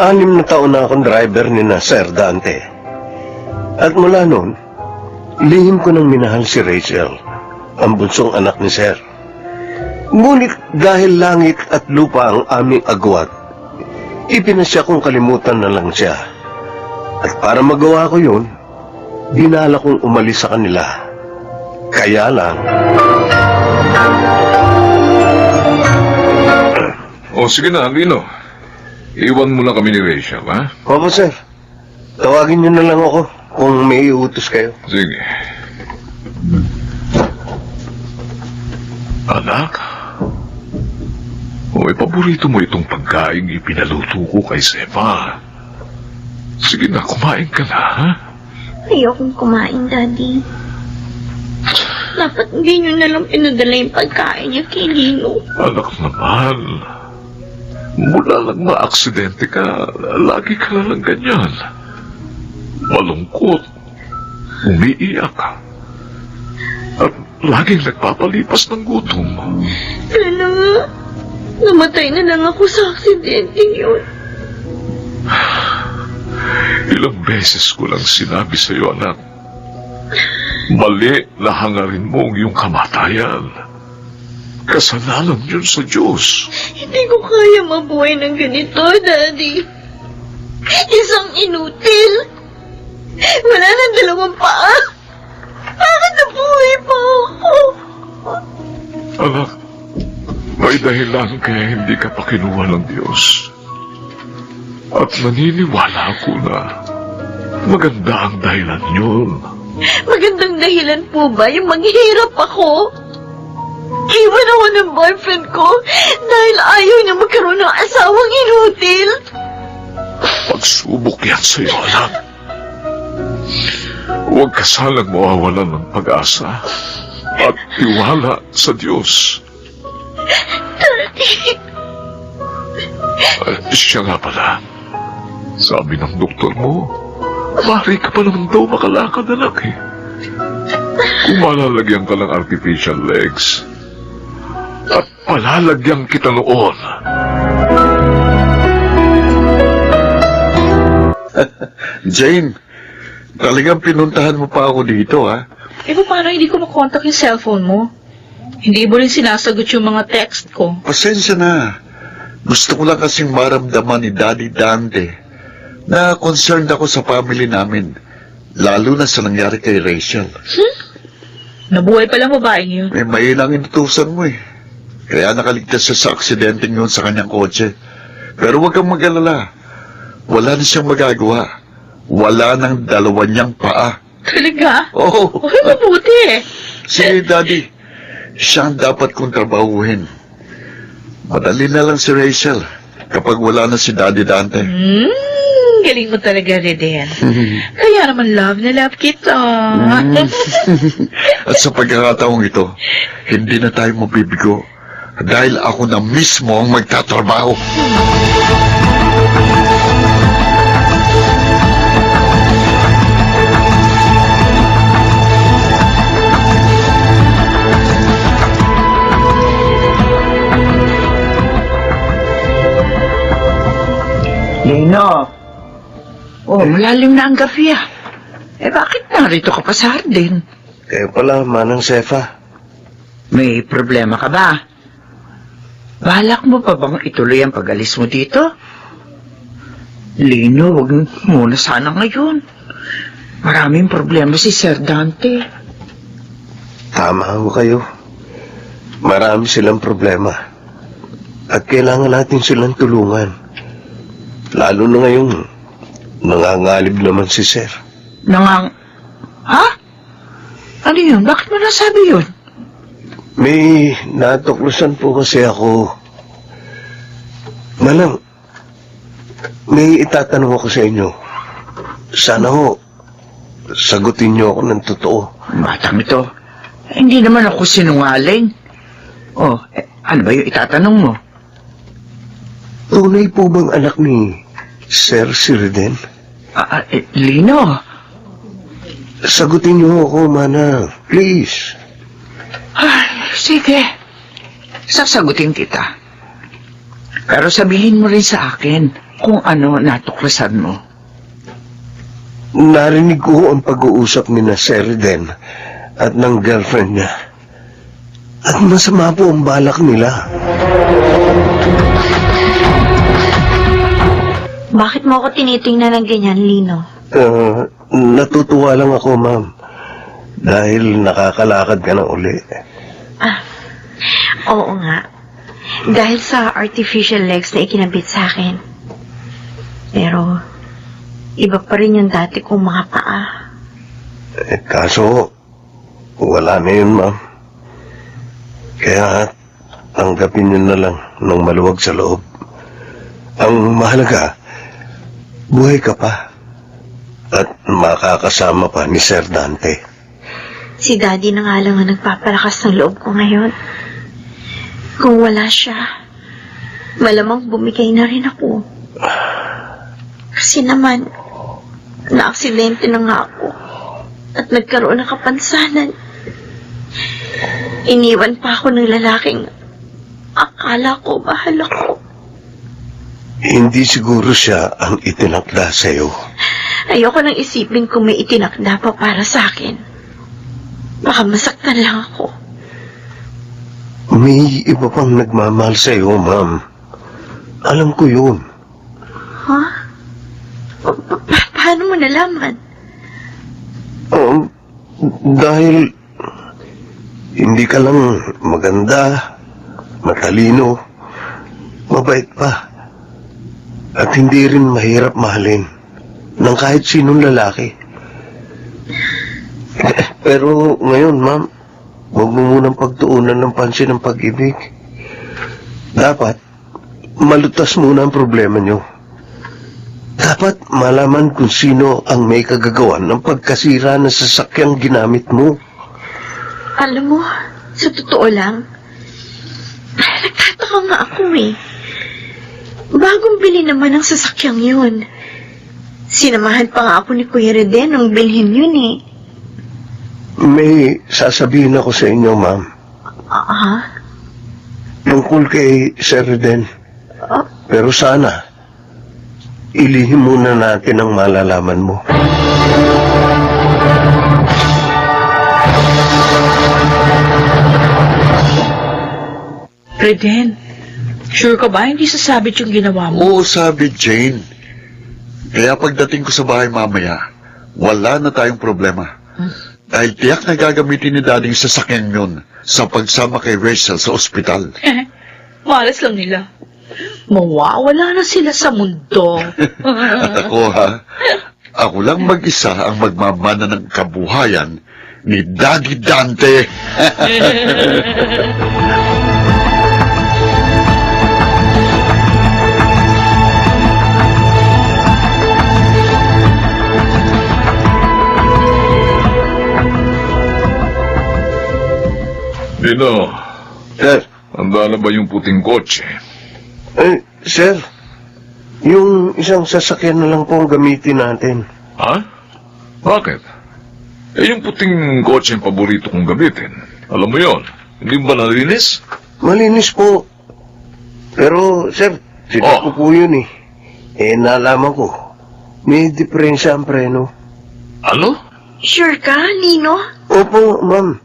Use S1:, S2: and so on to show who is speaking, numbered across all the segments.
S1: 6 na taon na akong driver ni na Sir Dante. At mula noon, lihim ko nang minahal si Rachel, ang bunsong anak ni Sir. Ngunit dahil langit at lupa ang aming agwat, ipinasya kong kalimutan na lang siya. At para magawa ko yun, dinala kong umalis sa kanila. Kaya lang...
S2: O sige na, Lino. Iwan mo na kami ni Rachel, ha?
S1: Opo, Sir. Tawagin niyo na lang ako kung may iutos kayo.
S2: Sige. Anak, may paborito mo itong pagkain ipinaluto ko kay Sefa. Sige na, kumain ka na, ha?
S3: Ayokong kumain, Daddy. Dapat hindi nyo nalang pinadala yung pagkain niya kay Lino.
S2: Anak naman, mula lang maaksidente ka, lagi ka na lang ganyan. Malungkot, umiiyak ka, at laging nagpapalipas ng gutom.
S3: Sana nga, namatay na lang ako sa aksidente yun.
S2: Ilang beses ko lang sinabi sa iyo, anak. Mali na hangarin mo ang iyong kamatayan. Kasalanan yun sa Diyos.
S3: Hindi ko kaya mabuhay ng ganito, Daddy. Isang inutil. Wala nang 2 paa. Bakit nabuhay pa ako?
S2: Anak, may dahilan kaya hindi ka pa kinuha ng Diyos. At naniniwala ako na maganda ang dahilan yun.
S3: Magandang dahilan po ba yung maghihirap ako? Iwan ako ng boyfriend ko dahil ayaw niya magkaroon ng asawang inutil.
S2: Pagsubok yan sa iyo, anak. Huwag ka sanang mawawalan ng pag-asa at tiwala sa Diyos. Siya nga pala, sabi ng doktor mo, maaari ka pa naman daw makalakad, anak eh. Kung malalagyan ka ng artificial legs, at palalagyan kita noon.
S4: Jane, talagang pinuntahan mo pa ako dito, ha?
S5: Eh, paano hindi ko makontak yung cellphone mo? Hindi mo rin sinasagot yung mga text ko.
S4: Pasensya na. Gusto ko lang kasing maramdaman ni Daddy Dante na concerned ako sa family namin, lalo na sa nangyari kay Rachel.
S5: Nabuhay pala babaeng yun.
S4: May mailang inutusan mo eh. Kaya nakaligtas siya sa aksidenteng yun sa kanyang kotse. Pero huwag kang mag-alala. Wala na siyang magagawa. Wala nang 2 niyang paa.
S5: Talaga?
S4: Oo.
S5: Okay, mabuti.
S4: Si Daddy, siya ang dapat kong trabahuhin. Madali na lang si Rachel kapag wala na si Daddy Dante.
S5: Galing mo talaga, Reden. Kaya naman love na love kita.
S4: At sa pagkakataong ito, hindi na tayo mabibigo dahil ako na mismo ang magtatrabaho.
S6: Lino, malalim na ang gabi ah. Eh bakit narito ka pa sa hardin?
S1: Kayo pala, Manang Sefa.
S6: May problema ka ba? Balak mo pa bang ituloy ang pag-alis mo dito? Lino, wag muna sana ngayon. Maraming problema si Sir Dante.
S1: Tama ho kayo. Marami silang problema. At kailangan natin silang tulungan. Lalo na ngayong nangangalib naman si Sir.
S6: Ha? Ano yun? Bakit mo nasabi yun?
S1: May natuklusan po kasi ako. Manang, may itatanong ako sa inyo. Sana ho, sagutin niyo ako ng totoo.
S6: Batang ito, hindi naman ako sinungaling. Ano ba yung itatanong mo?
S1: Tunay po bang anak ni Sir Sirden?
S6: Lino,
S1: Sagutin niyo ako, Manang. Please.
S6: sige. Sasagutin kita. Pero sabihin mo rin sa akin, kung ano natuklasan mo.
S1: Narinig ko ang pag-uusap ni na Sheridan at ng girlfriend niya. At masama po ang balak nila.
S3: Bakit mo ako tinitingnan ng ganyan, Lino?
S1: Natutuwa lang ako, ma'am. Dahil nakakalakad ka na uli.
S3: Oo nga. Dahil sa artificial legs na ikinabit sa akin. Pero, iba pa rin yung dati kong mga paa.
S1: Kaso, wala na yun, ma'am. Kaya, tanggapin nyo na lang ng maluwag sa loob. Ang mahalaga, buhay ka pa. At makakasama pa ni Sir Dante.
S3: Si Daddy na nga lang ang nagpapalakas ng loob ko ngayon. Kung wala siya, malamang bumigay na rin ako. Kasi naman, na-aksidente na nga ako. At nagkaroon ng kapansanan. Iniwan pa ako ng lalaking akala ko mahal ako.
S1: Hindi siguro siya ang itinakda sa'yo.
S3: Ayoko nang isipin kung may itinakda pa para sa akin. Baka masaktan lang ako.
S1: May iba pang nagmamahal sa'yo, ma'am. Alam ko yun.
S3: Ha? Paano mo nalaman?
S1: Dahil hindi ka lang maganda, matalino, mabait pa. At hindi rin mahirap mahalin ng kahit sinong lalaki. Pero ngayon, ma'am, huwag mo munang pagtuunan ng pansin ng pag-ibig. Dapat, malutas muna ang problema nyo. Dapat malaman kung sino ang may kagagawan ng pagkasira ng sasakyang ginamit mo.
S3: Alam mo, sa totoo lang, nagtataka nga ako eh. Bagong bili naman ang sasakyang yun. Sinamahan pa nga ako ni Kuya Reden nung bilhin yun eh.
S1: May sasabihin ako sa inyo, ma'am. Tungkol kay Sir Reden. Pero sana, ilihim muna natin ang malalaman mo.
S5: Reden, sure ka ba hindi sasabit yung ginawa mo?
S4: Oo, sabi Jane. Kaya pagdating ko sa bahay mamaya, wala na tayong problema. Dahil tiyak na gagamitin ni Daddy yung sasakyan yun sa pagsama kay Rachel sa ospital.
S5: Malas lang nila. Mawawala na sila sa mundo.
S4: At ako ako lang mag-isa ang magmamana ng kabuhayan ni Daddy Dante.
S2: Dino,
S1: Sir,
S2: handa na ba yung puting kotse?
S1: sir, yung isang sasakyan na lang po ang gamitin natin.
S2: Ha? Bakit? Yung puting kotse ang paborito kong gamitin. Alam mo yon, hindi ba nalinis?
S1: Malinis po. Pero, sir, sila ko po yun eh. Nalaman ko, may diferensya ang preno.
S2: Ano?
S3: Sure ka, Lino?
S1: Opo, ma'am.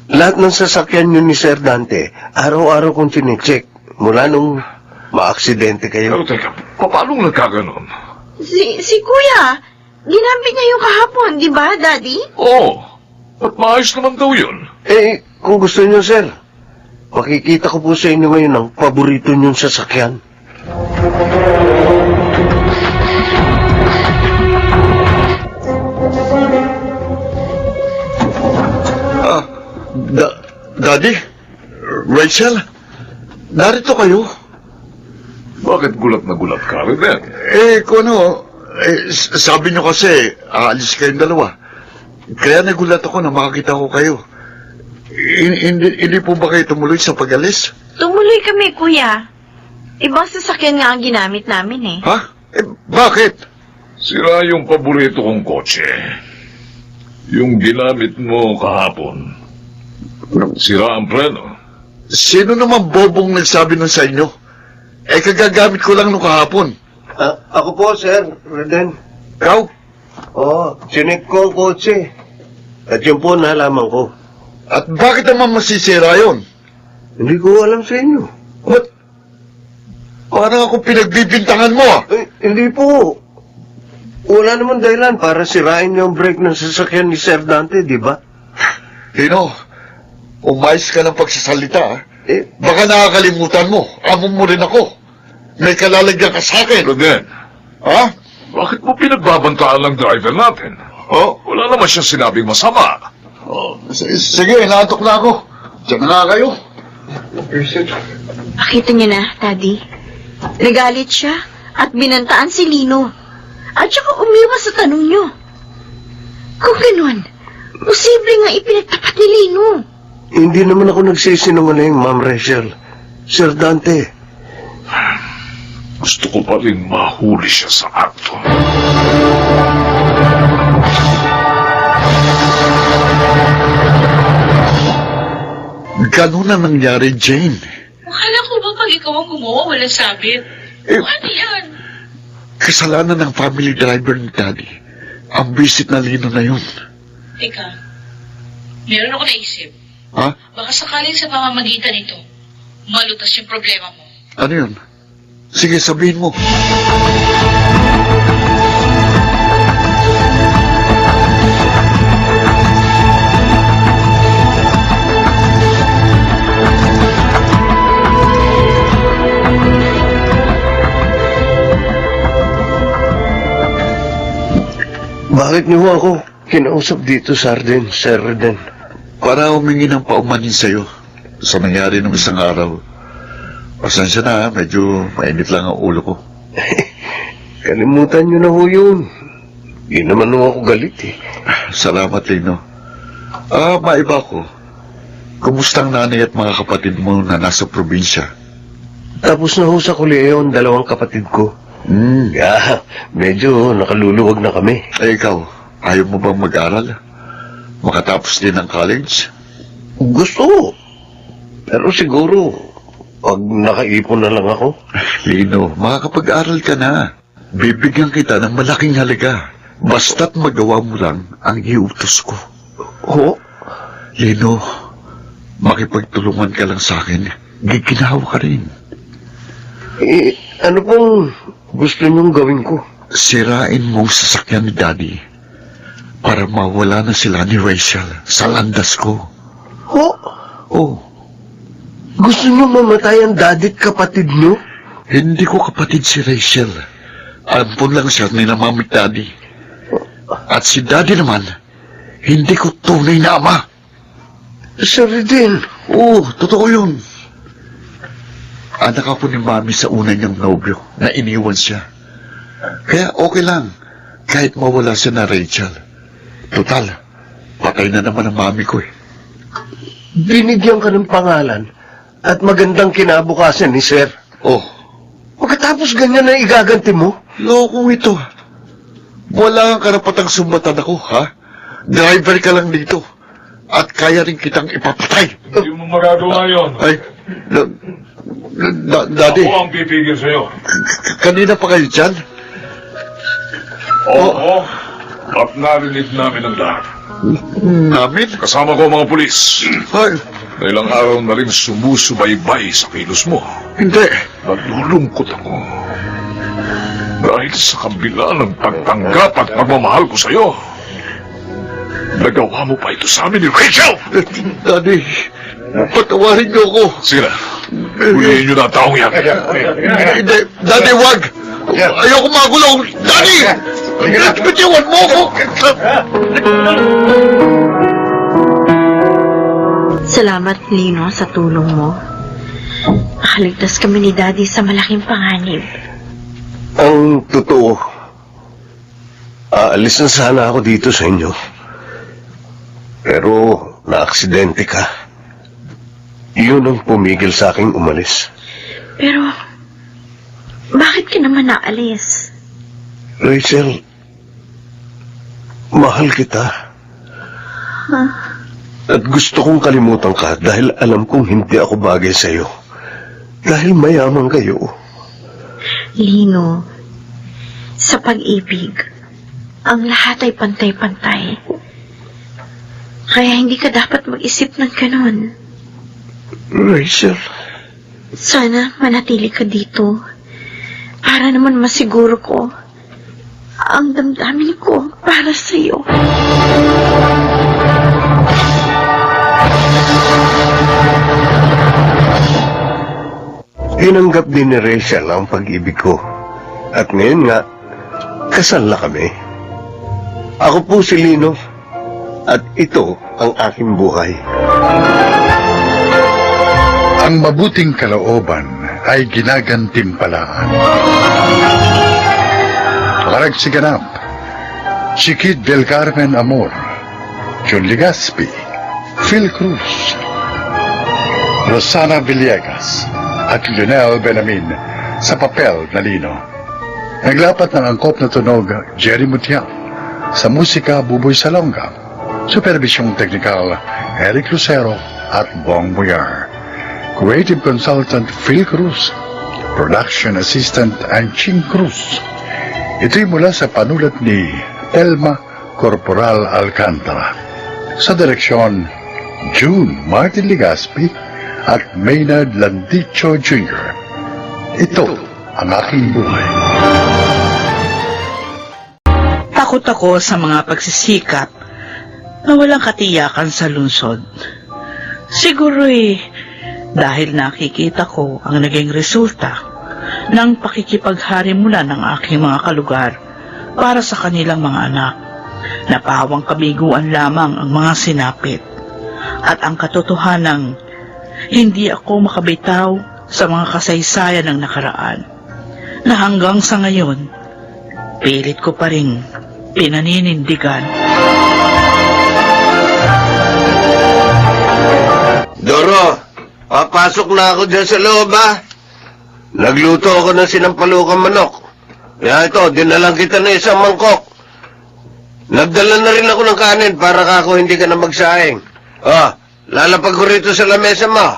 S1: Lahat ng sasakyan yun ni Sir Dante, araw-araw kong chinecheck mula nung maaksidente kayo.
S2: Pero teka, paano nagkaganon?
S3: Si Kuya, ginamit niya yung kahapon, di ba, Daddy?
S2: Oo, at maayos naman daw yun.
S1: Kung gusto niyo, sir, makikita ko po sa inyo ngayon ang paborito niyong sasakyan.
S4: Daddy? Rachel? Narito kayo?
S2: Bakit gulat na gulat ka, Reden?
S4: Kung ano, sabi niyo kasi, aalis kayong dalawa. Kaya nagulat ako na makakita ko kayo. Hindi po ba kayo tumuloy sa pag-alis?
S3: Tumuloy kami, Kuya. Ibang sasakyan nga ang ginamit namin eh.
S4: Ha? Bakit?
S2: Sira yung paborito kong kotse. Yung ginamit mo kahapon. Sira ang preno.
S4: Sino naman bobong nagsabi nun sa inyo? Kagagamit ko lang nung kahapon.
S1: Ako po, Sir Reden.
S4: Ikaw?
S1: Oo, chinek ko ang kotse. At yun po nalaman ko.
S4: At bakit naman masisira yun?
S1: Hindi ko alam sa inyo.
S4: What? Parang ako pinagbibintangan mo ah.
S1: Hindi po. Wala naman dahilan para sirain yung brake ng sasakyan ni Sir Dante, di ba?
S4: Lino, umayos ka ng pagsasalita ah.
S1: Baka
S4: Baka nakakalimutan mo. Amo mo rin ako. May kalalagyan ka sa akin.
S2: Roden,
S4: Ha?
S2: bakit mo pinagbabantaan ng driver natin?
S4: Oh,
S2: Wala naman siya sinabing masama.
S4: sige, naantok na ako. Diyan na nga kayo.
S3: Pakita niyo na, Daddy. Nagalit siya at binantaan si Lino. At saka umiwas sa tanong niyo. Kung ganun, posible nga ipinagtapat ni Lino.
S1: Hindi naman ako nagsisinungaling, Ma'am Rachel. Sir Dante,
S2: Gusto ko pa rin mahuli siya sa akto.
S4: Ganun na nangyari, Jane.
S5: Akala ko ba pag ikaw ang gumawa, walang sabit?
S4: Eh,
S5: Ano yan?
S4: kasalanan ng family driver ni Daddy. Ang visit na Lino na yun.
S5: Teka, meron ako naisip.
S4: Ha?
S5: Baka sakaling sa pamamagitan nito, malutas yung problema mo.
S4: Ano yun? Sige, sabihin mo.
S1: bakit niyo ako kinausap dito, Sardin, Sir Reden?
S4: Para humingi ng paumanin sa'yo sa nangyari nung isang araw. Pasensya na, medyo mainit lang ang ulo ko.
S1: Kalimutan niyo na ho yun. Di naman ho ako galit eh.
S4: Salamat, Lino. Maiba ko. Kumusta ang nanay at mga kapatid mo na nasa probinsya?
S1: Tapos na ho sa kolehiyo ang dalawang kapatid ko. Kaya medyo nakaluluwag na kami.
S4: Eh, ikaw, ayaw mo bang mag-aral? Makatapos din ng college?
S1: Gusto ko. Pero siguro, pag nakaipon na lang ako.
S4: Lino, makakapag-aral ka na. Bibigyan kita ng malaking halaga. Basta't magawa mo lang ang iutos ko.
S1: Ho?
S4: Lino, makipagtulungan ka lang sa akin. Giginawa ka rin.
S1: Ano pong gusto niyong gawin ko?
S4: Sirain mo ang sasakyan ni Daddy para mawala na sila ni Rachel sa landas ko.
S1: Ho?
S4: Oh,
S1: Gusto niyo mamatay ang dadit kapatid niyo?
S4: hindi ko kapatid si Rachel. Ampun lang siya ni na Mami at Daddy. At si Daddy naman, hindi ko tunay na ama.
S1: Sir Reden,
S4: Totoo yun. Anak ako ni Mami sa una niyang nobyo na iniwan siya. Kaya okay lang, kahit mawala siya na Rachel. Total, patay na naman ang Mami ko eh.
S1: binigyan ka ng pangalan at magandang kinabukasan ni Sir.
S4: Oh,
S1: Pagkatapos ganyan na igaganti mo?
S4: lokong ito. Wala kang karapatang sumbatan ako, ha? Driver ka lang dito. At kaya rin kitang ipapatay.
S2: Hindi mo magagawa yun.
S4: Ay, Daddy,
S2: Ako ang pipigil sa'yo.
S4: kanina pa kayo dyan?
S2: Oo. At narinig namin ang lahat.
S4: Namin?
S2: Kasama ko ang mga pulis.
S4: Ay,
S2: Na ilang araw na rin sumusubaybay sa kilos mo.
S4: hindi.
S2: Nalulungkot ako. Dahil sa kabila ng pagtanggap at pagmamahal ko sa'yo, nagawa mo pa ito sa amin ni Rachel!
S4: Daddy, patawarin niyo ako.
S2: Sige na, huliin niyo na ang taong yan.
S4: Hindi, Daddy, wag! Ayoko magulong! Daddy! Bitiwan mo ako!
S3: Salamat, Lino, sa tulong mo. Nakaligtas kami ni Daddy sa malaking panganib.
S1: Ang totoo, aalis na sana ako dito sa inyo. Pero naaksidente ka. Yun ang pumigil sa aking umalis.
S3: Pero, bakit ka naman naalis?
S1: Rachel, mahal kita. At gusto kong kalimutan ka dahil alam kong hindi ako bagay sa'yo. Dahil mayaman kayo.
S3: Lino, Sa pag-ibig, ang lahat ay pantay-pantay. Kaya hindi ka dapat mag-isip ng ganun.
S1: Rachel,
S3: Sana manatili ka dito. Para naman masiguro ko ang damdamin ko para sa'yo.
S1: tinanggap din ni Rachel ang pag-ibig ko. At ngayon nga, kasal na kami. Ako po si Lino, at ito ang aking buhay.
S7: Ang mabuting kalooban ay ginagantimpalaan. Maragsiganap, si Kid Del Carmen Amor, John Legaspi, Phil Cruz, Rosana Villegas, at Lionel Benamin sa papel na Lino. Naglapat ng angkop na tunog Jerry Mutiang, sa musika Buboy Salonga, supervisyong teknikal Eric Lucero at Bong Boyar. Creative Consultant Phil Cruz, Production Assistant Anching Cruz. Ito'y mula sa panulat ni Telma Corporal Alcantara. Sa direksyon, June Martin Legaspi at Maynard Landicho Jr. Ito ang aking buhay.
S5: Takot ako sa mga pagsisikap na walang katiyakan sa lungsod. Siguro'y dahil nakikita ko ang naging resulta ng pakikipagharimulan ng aking mga kalugar para sa kanilang mga anak. Napawang kabiguan lamang ang mga sinapit at ang katotohanang hindi ako makabitaw sa mga kasaysayan ng nakaraan na hanggang sa ngayon pilit ko pa ring pinaninindigan.
S1: Doro, papasok na ako dyan sa loob, ha? Nagluto ako ng sinampalukang manok. Kaya ito, dinalang kita ng isang mangkok. Nagdala na rin ako ng kanin para kako hindi ka na magsaing. Lalapag ko rito sa lamesa mo.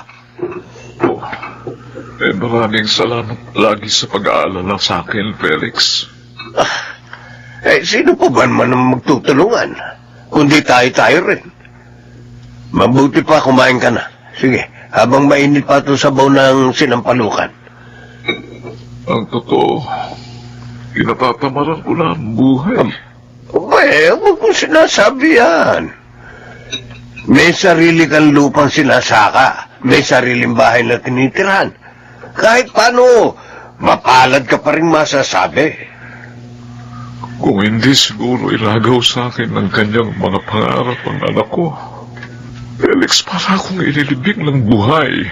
S2: Maraming salamat lagi sa pag-aalala sa akin, Felix.
S1: Sino po ba naman ang magtutulungan? Kundi tayo-tayo rin. Mabuti pa kumain ka na. Sige, habang mainit pa ito sabaw ng sinampalukan.
S2: Ang totoo, kinatatamaran ko na ang buhay.
S1: Huwag kong sinasabi yan. May sarili kang lupang sinasaka. May sariling bahay na tinitirahan. Kahit paano, mapalad ka pa rin masasabi.
S2: Kung hindi siguro ilagaw sa akin ng kanyang mga pangarap ang anak ko, Felix, para akong inilibing ng buhay,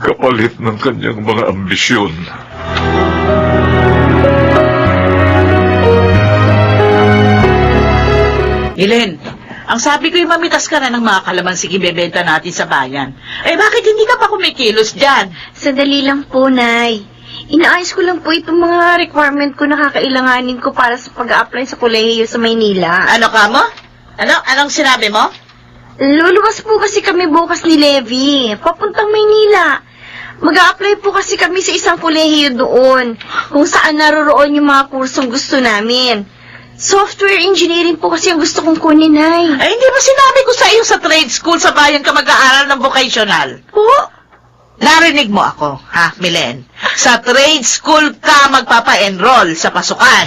S2: kapalit ng kanyang mga ambisyon.
S5: Helen, ang sabi ko'y mamitas ka na ng mga kalamansi ibebenta natin sa bayan. Bakit hindi ka pa kumikilos dyan?
S3: Sandali lang po, Nay. Inaayos ko lang po itong mga requirement ko na kakailanganin ko para sa pag-a-apply sa kolehiyo sa Maynila.
S5: Ano ka mo? Anong sinabi mo?
S3: Luluwas po kasi kami bukas ni Levi, papuntang Maynila. Mag-a-apply po kasi kami sa isang kolehiyo doon, kung saan naroroon yung mga kursong gusto namin. Software engineering po kasi ang gusto kong kunin, Nay.
S5: Hindi ba sinabi ko sa iyo sa trade school sa bayan ka mag-aaral ng vocational?
S3: Po?
S5: Narinig mo ako, ha, Milen? Sa trade school ka magpapa-enroll sa pasukan.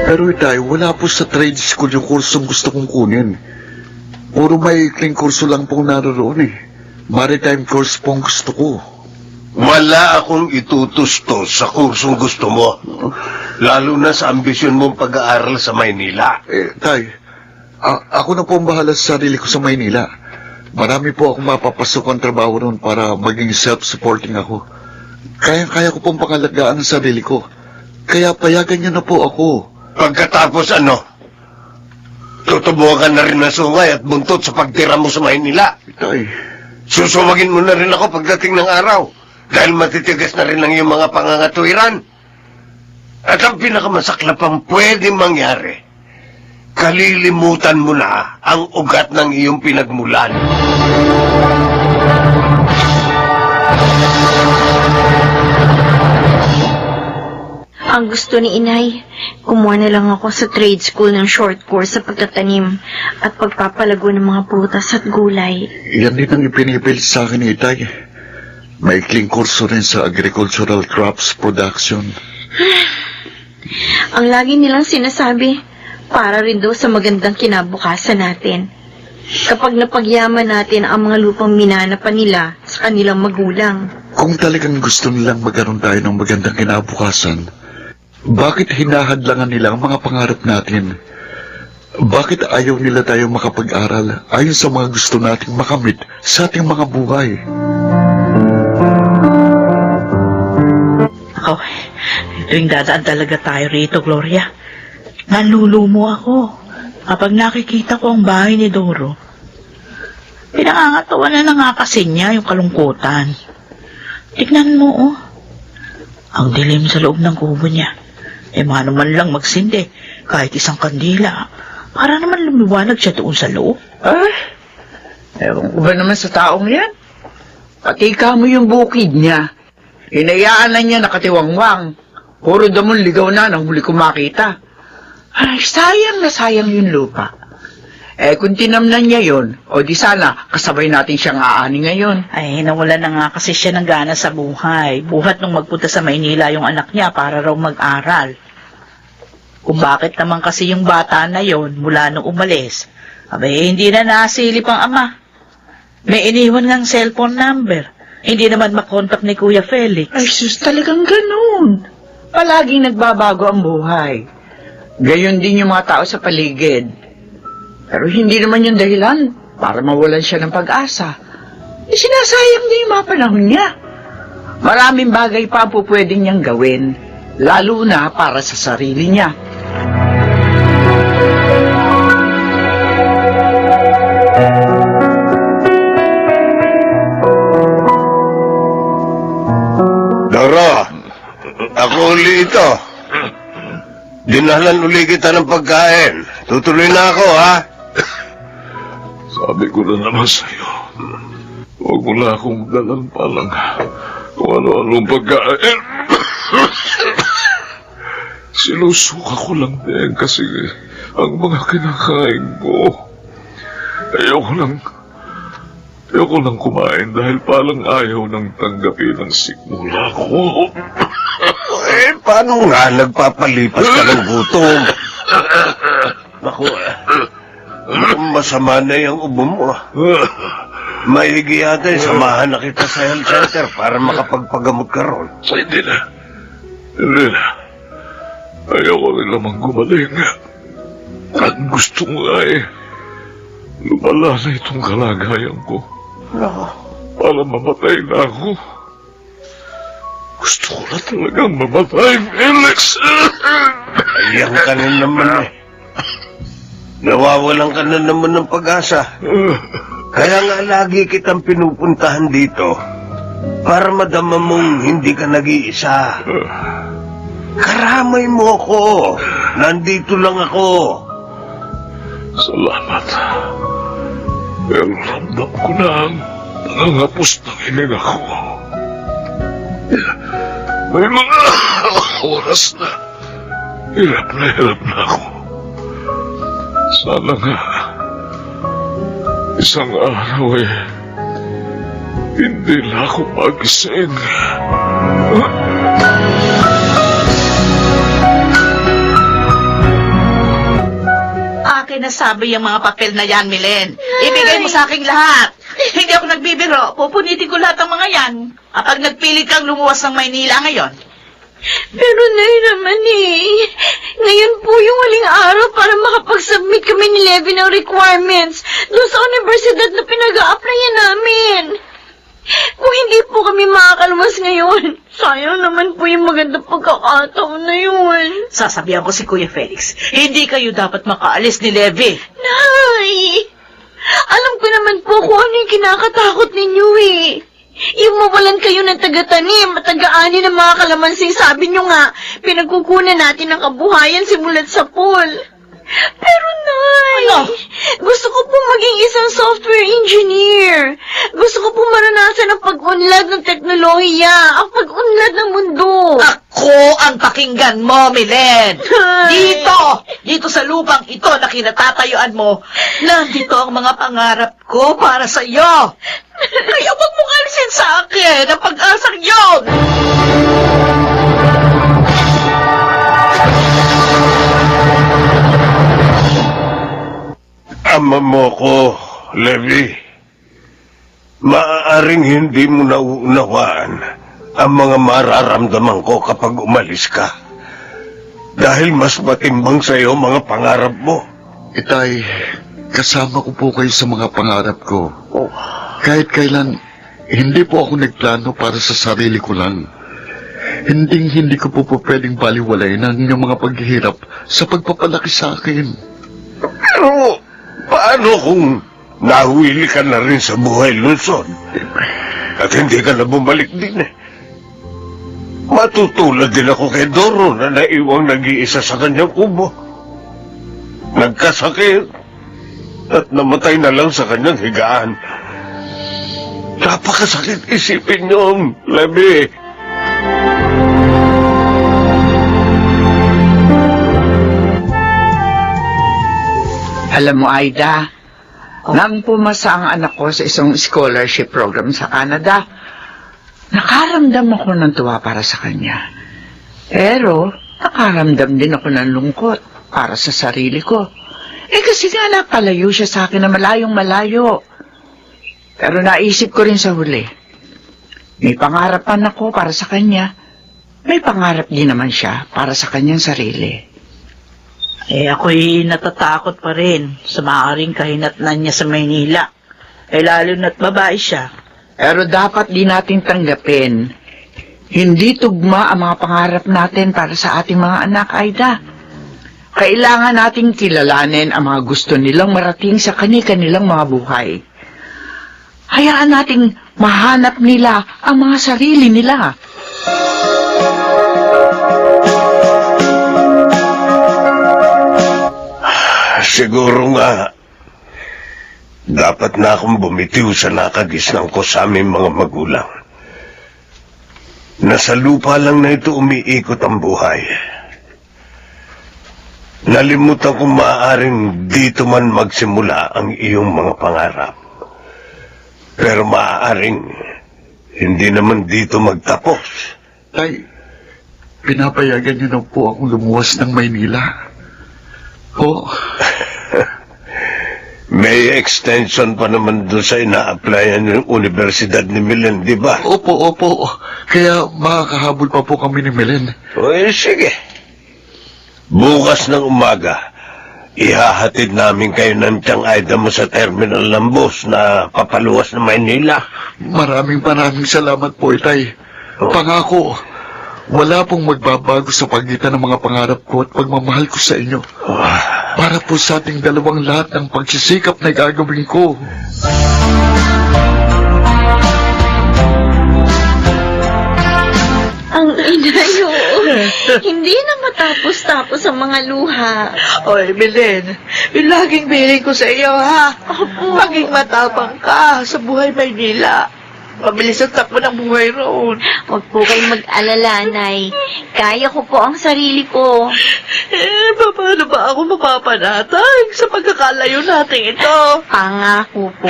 S4: Pero Itay, wala po sa trade school yung kursong gusto kong kunin. Puro maikling kurso lang pong naroon eh. Maritime course pong gusto ko.
S1: Wala akong itutustos sa kursong gusto mo. Lalo na sa ambisyon mong pag-aaral sa Maynila.
S4: Tay, ako na po ang bahala sa sarili ko sa Maynila. Marami po akong mapapasok ang trabaho noon para maging self-supporting ako. Kaya ko pong pangalagaan ang sarili ko. Kaya payagan niyo na po ako.
S1: Pagkatapos ano? Tutubuhan ka na rin ng sungay at buntot sa pagtira mo sa Maynila.
S4: Tay,
S1: Susumagin mo na rin ako pagdating ng araw. Dahil matitigas na rin ang iyong mga pangangatuwiran. At ang pinakamasaklapang pwede mangyari, kalilimutan mo na ang ugat ng iyong pinagmulan.
S3: Ang gusto ni Inay, kumuha na lang ako sa trade school ng short course sa pagtatanim at pagpapalago ng mga prutas at gulay.
S4: Yan din ang ipinipilit sa akin, Itay. Maikling kurso rin sa agricultural crops production.
S3: Ang lagi nilang sinasabi, para rin daw sa magandang kinabukasan natin. Kapag napagyaman natin ang mga lupang minana pa nila sa kanilang magulang.
S4: Kung talagang gusto nilang magkaroon tayo ng magandang kinabukasan, bakit hinahadlangan nila ang mga pangarap natin? Bakit ayaw nila tayo makapag-aral ayon sa mga gusto nating makamit sa ating mga buhay?
S5: Ako, tuwing dadaan talaga tayo rito, Gloria. Nalulumo ako kapag nakikita ko ang bahay ni Doro. Pinangangatawa na nga kasi niya yung kalungkutan. Tignan mo, oh. Ang dilim sa loob ng kubo niya. Mano man lang magsindi, kahit isang kandila. Para naman lumiwanag siya doon sa loob.
S6: Ewan ko ba naman sa taong yan? Pati ka mo yung bukid niya. Hinayaan na niya nakatiwangwang. Puro damon ligaw na nang huli ko makita. Ay, sayang na sayang yung lupa. Kung tinamnan niya yon, o di sana kasabay natin siyang aani ngayon.
S5: Ay, nawala na nga kasi siya ng gana sa buhay. Buhat nung magpunta sa Maynila yung anak niya para raw mag-aral. Kung bakit naman kasi yung bata na yon mula nung umalis, abay, hindi na nasilip ang ama. May iniwan ngang cellphone number. Hindi naman makontak ni Kuya Felix.
S6: Ay, sus, talagang ganun. Palaging nagbabago ang buhay. Gayon din yung mga tao sa paligid. Pero hindi naman yung dahilan para mawalan siya ng pag-asa. Sinasayang niya yung mga panahon niya. Maraming bagay pa po pwedeng niyang gawin, lalo na para sa sarili niya.
S1: Doro, ako uli ito. Dinalan uli kita ng pagkain. Tutuloy na ako, ha?
S2: Sabi ko na naman sa'yo, huwag mo na akong dalan pa lang kung ano-anong pagkain. Sinusuka ko lang din kasi ang mga kinakain ko. Ayoko lang kumain dahil palang ayaw nang tanggapin ang sikmula ko.
S1: Paano nga nagpapalipas ka ng gutom? Naku, masama na yung ubo mo. Maigi yata samahan na kita sa health center para makapagpagamot ka ron.
S2: Hindi na. Ayoko rin lamang gumaling. At gusto mo nga lumala na itong kalagayan ko. Para mamatay na ako. Gusto ko na talagang mamatay, Felix.
S1: Ayan ka na naman Nawawalan ka na naman ng pag-asa. Kaya nga lagi kitang pinupuntahan dito para madama mong hindi ka nag-iisa. Karamay mo ako. Nandito lang ako.
S2: Salamat. Pero ramdam ko na ang nangangapos ng hininga ko. May mga oras na hirap na ako. Sana nga isang araw hindi na ako magising.
S5: Akin na sabi yung mga papel na yan, Milen. Ibigay mo sa aking lahat. Hindi ako nagbibiro. Pupunitin ko lahat ng mga yan. Kapag nagpilit kang lumuwas ng Maynila ngayon.
S3: Pero Nay naman ngayon po yung huling araw para makapag-submit kami ni Levi ng requirements doon sa universidad na pinag-a-applyan namin. Kung hindi po kami makakalmas ngayon, sayang naman po yung magandang pagkakataon na yun.
S5: Sasabihan ko si Kuya Felix, hindi kayo dapat makaalis ni Levi.
S3: Nay! Alam ko naman po kung ano yung kinakatakot ninyo Yung mawalan kayo ng taga-tanim at taga-ani ng mga kalamansi, sabi nyo nga, pinagkukunan natin ang kabuhayan simulat sa pool. Pero, Nay, gusto ko po maging isang software engineer. Gusto ko po maranasan ang pag-unlad ng teknolohiya, ang pag-unlad ng mundo.
S5: Ako ang pakinggan mo, Milen!
S3: Ay.
S5: Dito sa lupang ito na kinatatayuan mo, nandito ang mga pangarap ko para sa iyo. Kaya wag mong alisin sa akin ang pag-asang yon.
S1: Ama mo ko, Levi. Maaaring hindi mo nauunawaan ang mga mararamdaman ko kapag umalis ka. Dahil mas matimbang sa iyo mga pangarap mo.
S4: Itay, kasama ko po kayo sa mga pangarap ko. Kahit kailan, hindi po ako nagplano para sa sarili ko lang. Hindi ko po pwedeng baliwalayin ang inyong mga paghihirap sa pagpapalaki sa akin.
S1: Pero, paano kung nahuwili ka na rin sa buhay lungsod? At hindi ka na bumalik din eh. Matutulad din ako kay Doro na naiwang nag-iisa sa kanyang kubo. Nagkasakit at namatay na lang sa kanyang higaan. Napakasakit isipin yun, Levi.
S6: Alam mo, Aida, nang pumasa ang anak ko sa isang scholarship program sa Canada, nakaramdam ako ng tuwa para sa kanya. Pero, nakaramdam din ako ng lungkot para sa sarili ko. Kasi nga napalayo siya sa akin na malayong malayo. Pero naisip ko rin sa huli, may pangarapan ako para sa kanya. May pangarap din naman siya para sa kanyang sarili.
S5: Ako'y natatakot pa rin sa maaaring kahinatnan niya sa Maynila. Lalo na't babae siya.
S6: Pero dapat di natin tanggapin, hindi tugma ang mga pangarap natin para sa ating mga anak, Aida. Kailangan nating kilalanin ang mga gusto nilang marating sa kani-kanilang mga buhay. Hayaan nating mahanap nila ang mga sarili nila.
S1: Siguro nga, dapat na akong bumitiw sa nakagisnan ko sa aming mga magulang. Nasa lupa lang na ito umiikot ang buhay. Nalimutan kung maaaring dito man magsimula ang iyong mga pangarap. Pero maaaring hindi naman dito magtapos.
S4: Tay, pinapayagan niyo na po akong lumuwas ng Maynila. Oh,
S1: May extension pa naman doon sa ina-applyan ng Universidad ni Milen, di ba?
S4: opo. Kaya makakahabol pa po kami ni Milen.
S1: Sige. Bukas ng umaga, ihahatid namin kayo ng tiyang Aida mo sa terminal ng bus na papaluwas ng Maynila.
S4: Maraming salamat po, Itay. Pangako, wala pong magbabago sa pagitan ng mga pangarap ko at pagmamahal ko sa inyo. Para po sa ating dalawang lahat ng pagsisikap na gagawin ko.
S3: Ang inayo, hindi na matapos-tapos ang mga luha.
S5: Oy, Milen, yung laging biling ko sa iyo, ha? Maging matapang ka sa buhay Maynila. Mabilis ang takbo ng buhay roon.
S3: Huwag po kayong mag-alala, Nay. Kaya ko po ang sarili ko.
S5: Paano ba ako mapapanatag sa pagkakalayo natin ito?
S3: Pangako po.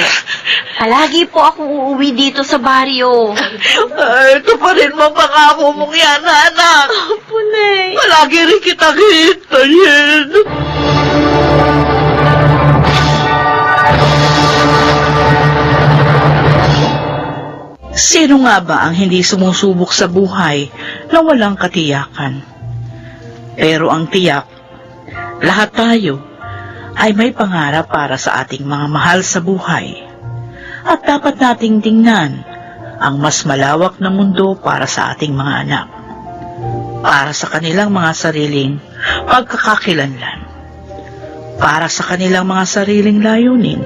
S3: Palagi po akong uuwi dito sa baryo.
S5: Ito pa rin mapangako mong yan, anak.
S3: Opo, Nay.
S5: Palagi rin kitang hintayin. Sino nga ba ang hindi sumusubok sa buhay na walang katiyakan? Pero ang tiyak, lahat tayo ay may pangarap para sa ating mga mahal sa buhay. At dapat nating tingnan ang mas malawak na mundo para sa ating mga anak. Para sa kanilang mga sariling pagkakakilanlan. Para sa kanilang mga sariling layunin.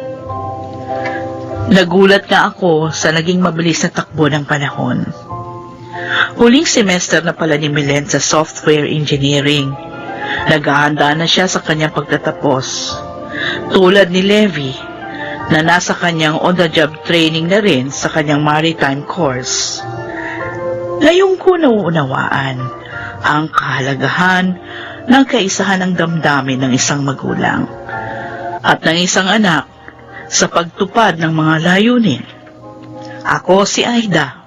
S5: Nagulat nga ako sa naging mabilis na takbo ng panahon. Huling semester na pala ni Milen sa software engineering. Naghahanda na siya sa kanyang pagtatapos. Tulad ni Levi, na nasa kanyang on-the-job training na rin sa kanyang maritime course. Ngayon ko nauunawaan ang kahalagahan ng kaisahan ng damdamin ng isang magulang at ng isang anak sa pagtupad ng mga layunin. Ako si Aida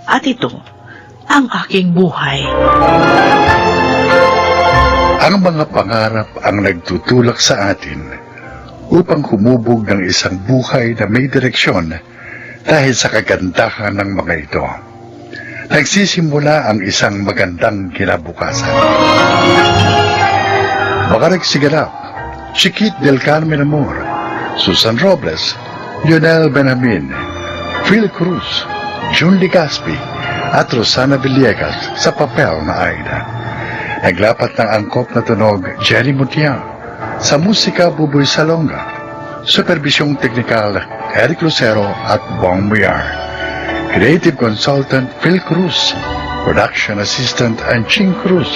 S5: at ito ang aking buhay.
S7: Ang mga pangarap ang nagtutulak sa atin upang humubog ng isang buhay na may direksyon dahil sa kagandahan ng mga ito. Nagsisimula ang isang magandang kinabukasan. Mga nagsiganap, Chiquit del Carmen Amor, Susan Robles, Lionel Benamin, Phil Cruz, June Legaspi, at Rosana Villegas sa papel na Aida. Naglapat ng angkop na tunog Jenny Mutiang, sa musika Buboy Salonga, supervisyong teknikal Eric Lucero at Bong Muyar. Creative Consultant Phil Cruz, Production Assistant Anching Cruz.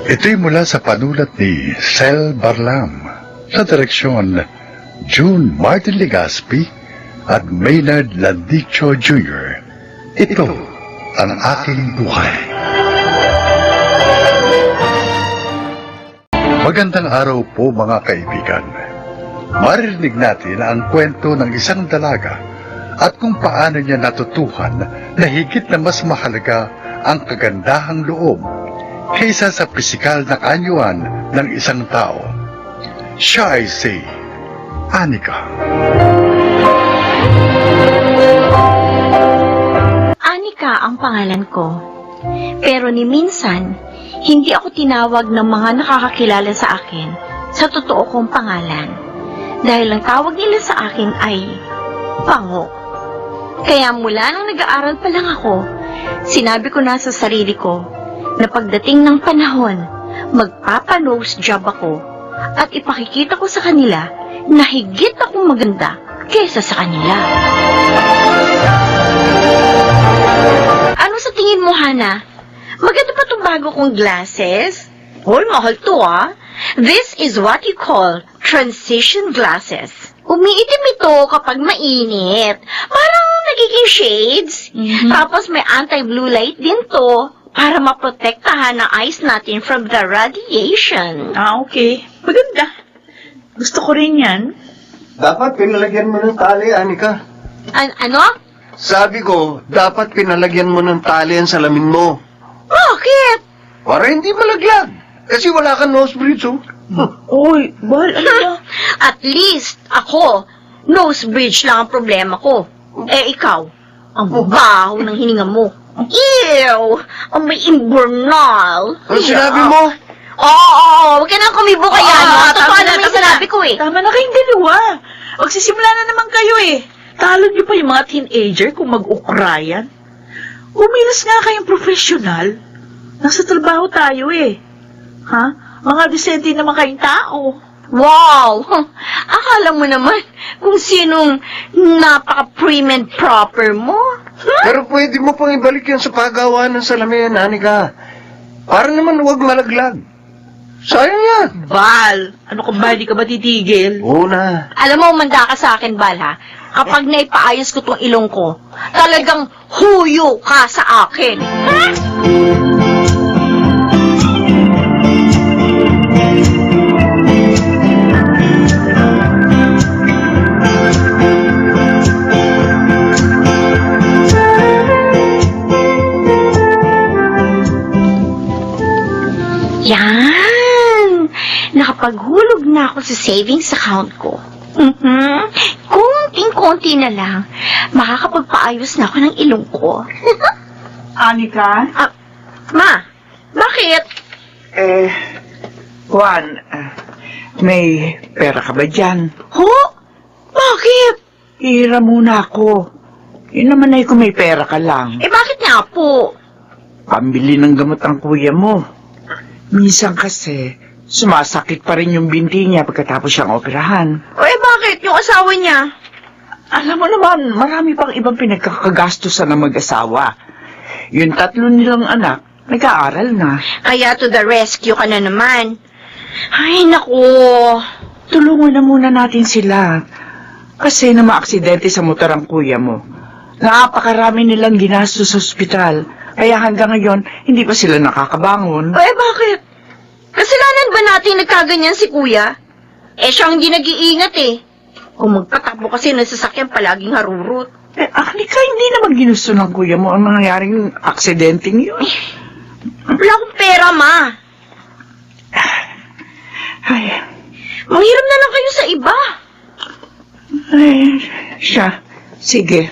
S7: Ito'y mula sa panulat ni Sel Barlam, sa direksyon June Martin Legaspi at Maynard Landicho Jr. Ito ang aking buhay. Magandang araw po mga kaibigan. Maririnig natin ang kwento ng isang dalaga at kung paano niya natutuhan na higit na mas mahalaga ang kagandahang loob kaysa sa pisikal na kanyuan ng isang tao. Siya ay si Anika.
S3: Anika ang pangalan ko. Pero ni minsan, hindi ako tinawag ng mga nakakakilala sa akin sa totoo kong pangalan. Dahil ang tawag nila sa akin ay Pango. Kaya mula nang nag-aaral pa lang ako, sinabi ko na sa sarili ko na pagdating ng panahon, magpapa-nose job ako at ipakikita ko sa kanila na higit akong maganda kaysa sa kanila. Ano sa tingin mo, Hana? Maganda pa itong bago kong glasses? Hoy, mahal to ah. This is what you call transition glasses. Umiitim ito kapag mainit. Parang nagiging shades. Tapos may anti-blue light din to para maprotektahan ang eyes natin from the radiation.
S5: Okay. Maganda. Gusto ko rin yan.
S1: Dapat pinalagyan mo ng tali, Anika.
S3: Ano?
S1: Sabi ko, dapat pinalagyan mo ng tali ang salamin mo.
S3: Bakit?
S1: Para hindi malaglag. Kasi wala kang nose bridge, oh.
S5: Oy, Bal, ano ba?
S3: At least, ako, nose bridge lang ang problema ko. Eh, ikaw, ang baho ng hininga mo. Ew! Ang may imburnal.
S1: Ano sinabi mo?
S3: Oo, huwag ka nang kumibo kaya.
S5: Ah,
S3: Totoo
S5: tama na,
S3: naman yung
S5: tama
S3: sinabi
S5: na.
S3: ko eh.
S5: Tama na kayong dalawa. Magsisimula na naman kayo eh. Talo niyo pa yung mga teenager kung mag-ukrayan. Umilas nga kayong profesional. Nasa trabaho tayo eh. Ha? Mga disente naman kayong tao.
S3: Wow! Akala mo naman kung sinong napaka-prim and proper mo.
S1: Pero pwede mo pang ibalik yan sa paggawa ng salamin, Anika. Para naman huwag malaglag. Sayang yan.
S5: Bal, ano ka ba? Di ka ba titigil?
S1: Oo na.
S3: Alam mo, manda ka sa akin, Bal, ha? Kapag naipaayos ko tong ilong ko, talagang huyo ka sa akin. Ha? Yan! Nakapaghulog na ako sa savings account ko. Konting-konti na lang, makakapagpaayos na ako ng ilong ko.
S6: Anika?
S3: Ma, bakit?
S6: Juan, may pera ka ba dyan?
S3: Ho? Bakit?
S6: Hira muna ako. Yun naman ay kung may pera ka lang.
S3: Bakit nga po?
S6: Pambili ng gamot ang kuya mo. Minsan kasi, sumasakit pa rin yung binti niya pagkatapos siyang operahan.
S3: Bakit? Yung asawa niya?
S6: Alam mo naman, marami pang ibang pinagkakagastusan ng mag-asawa. Yung 3 nilang anak, nag-aaral na.
S3: Kaya to the rescue ka na naman. Ay, naku.
S6: Tulungan na muna natin sila. Kasi na maaksidente sa motor ang kuya mo. Napakarami nilang ginastos sa ospital. Kaya hanggang ngayon, hindi pa sila nakakabangon.
S3: Eh, bakit? Kasalanan ba natin nagkaganyan si kuya? Siya ang hindi nag-iingat eh. Kung magpatakbo kasi ng sasakyan palaging harurot.
S6: Anika, hindi naman ginusto ng kuya mo ang nangyaring aksidenteng yun.
S3: Wala akong pera, ma.
S6: Ay,
S3: Manghiram na lang kayo sa iba.
S6: siya. Sige.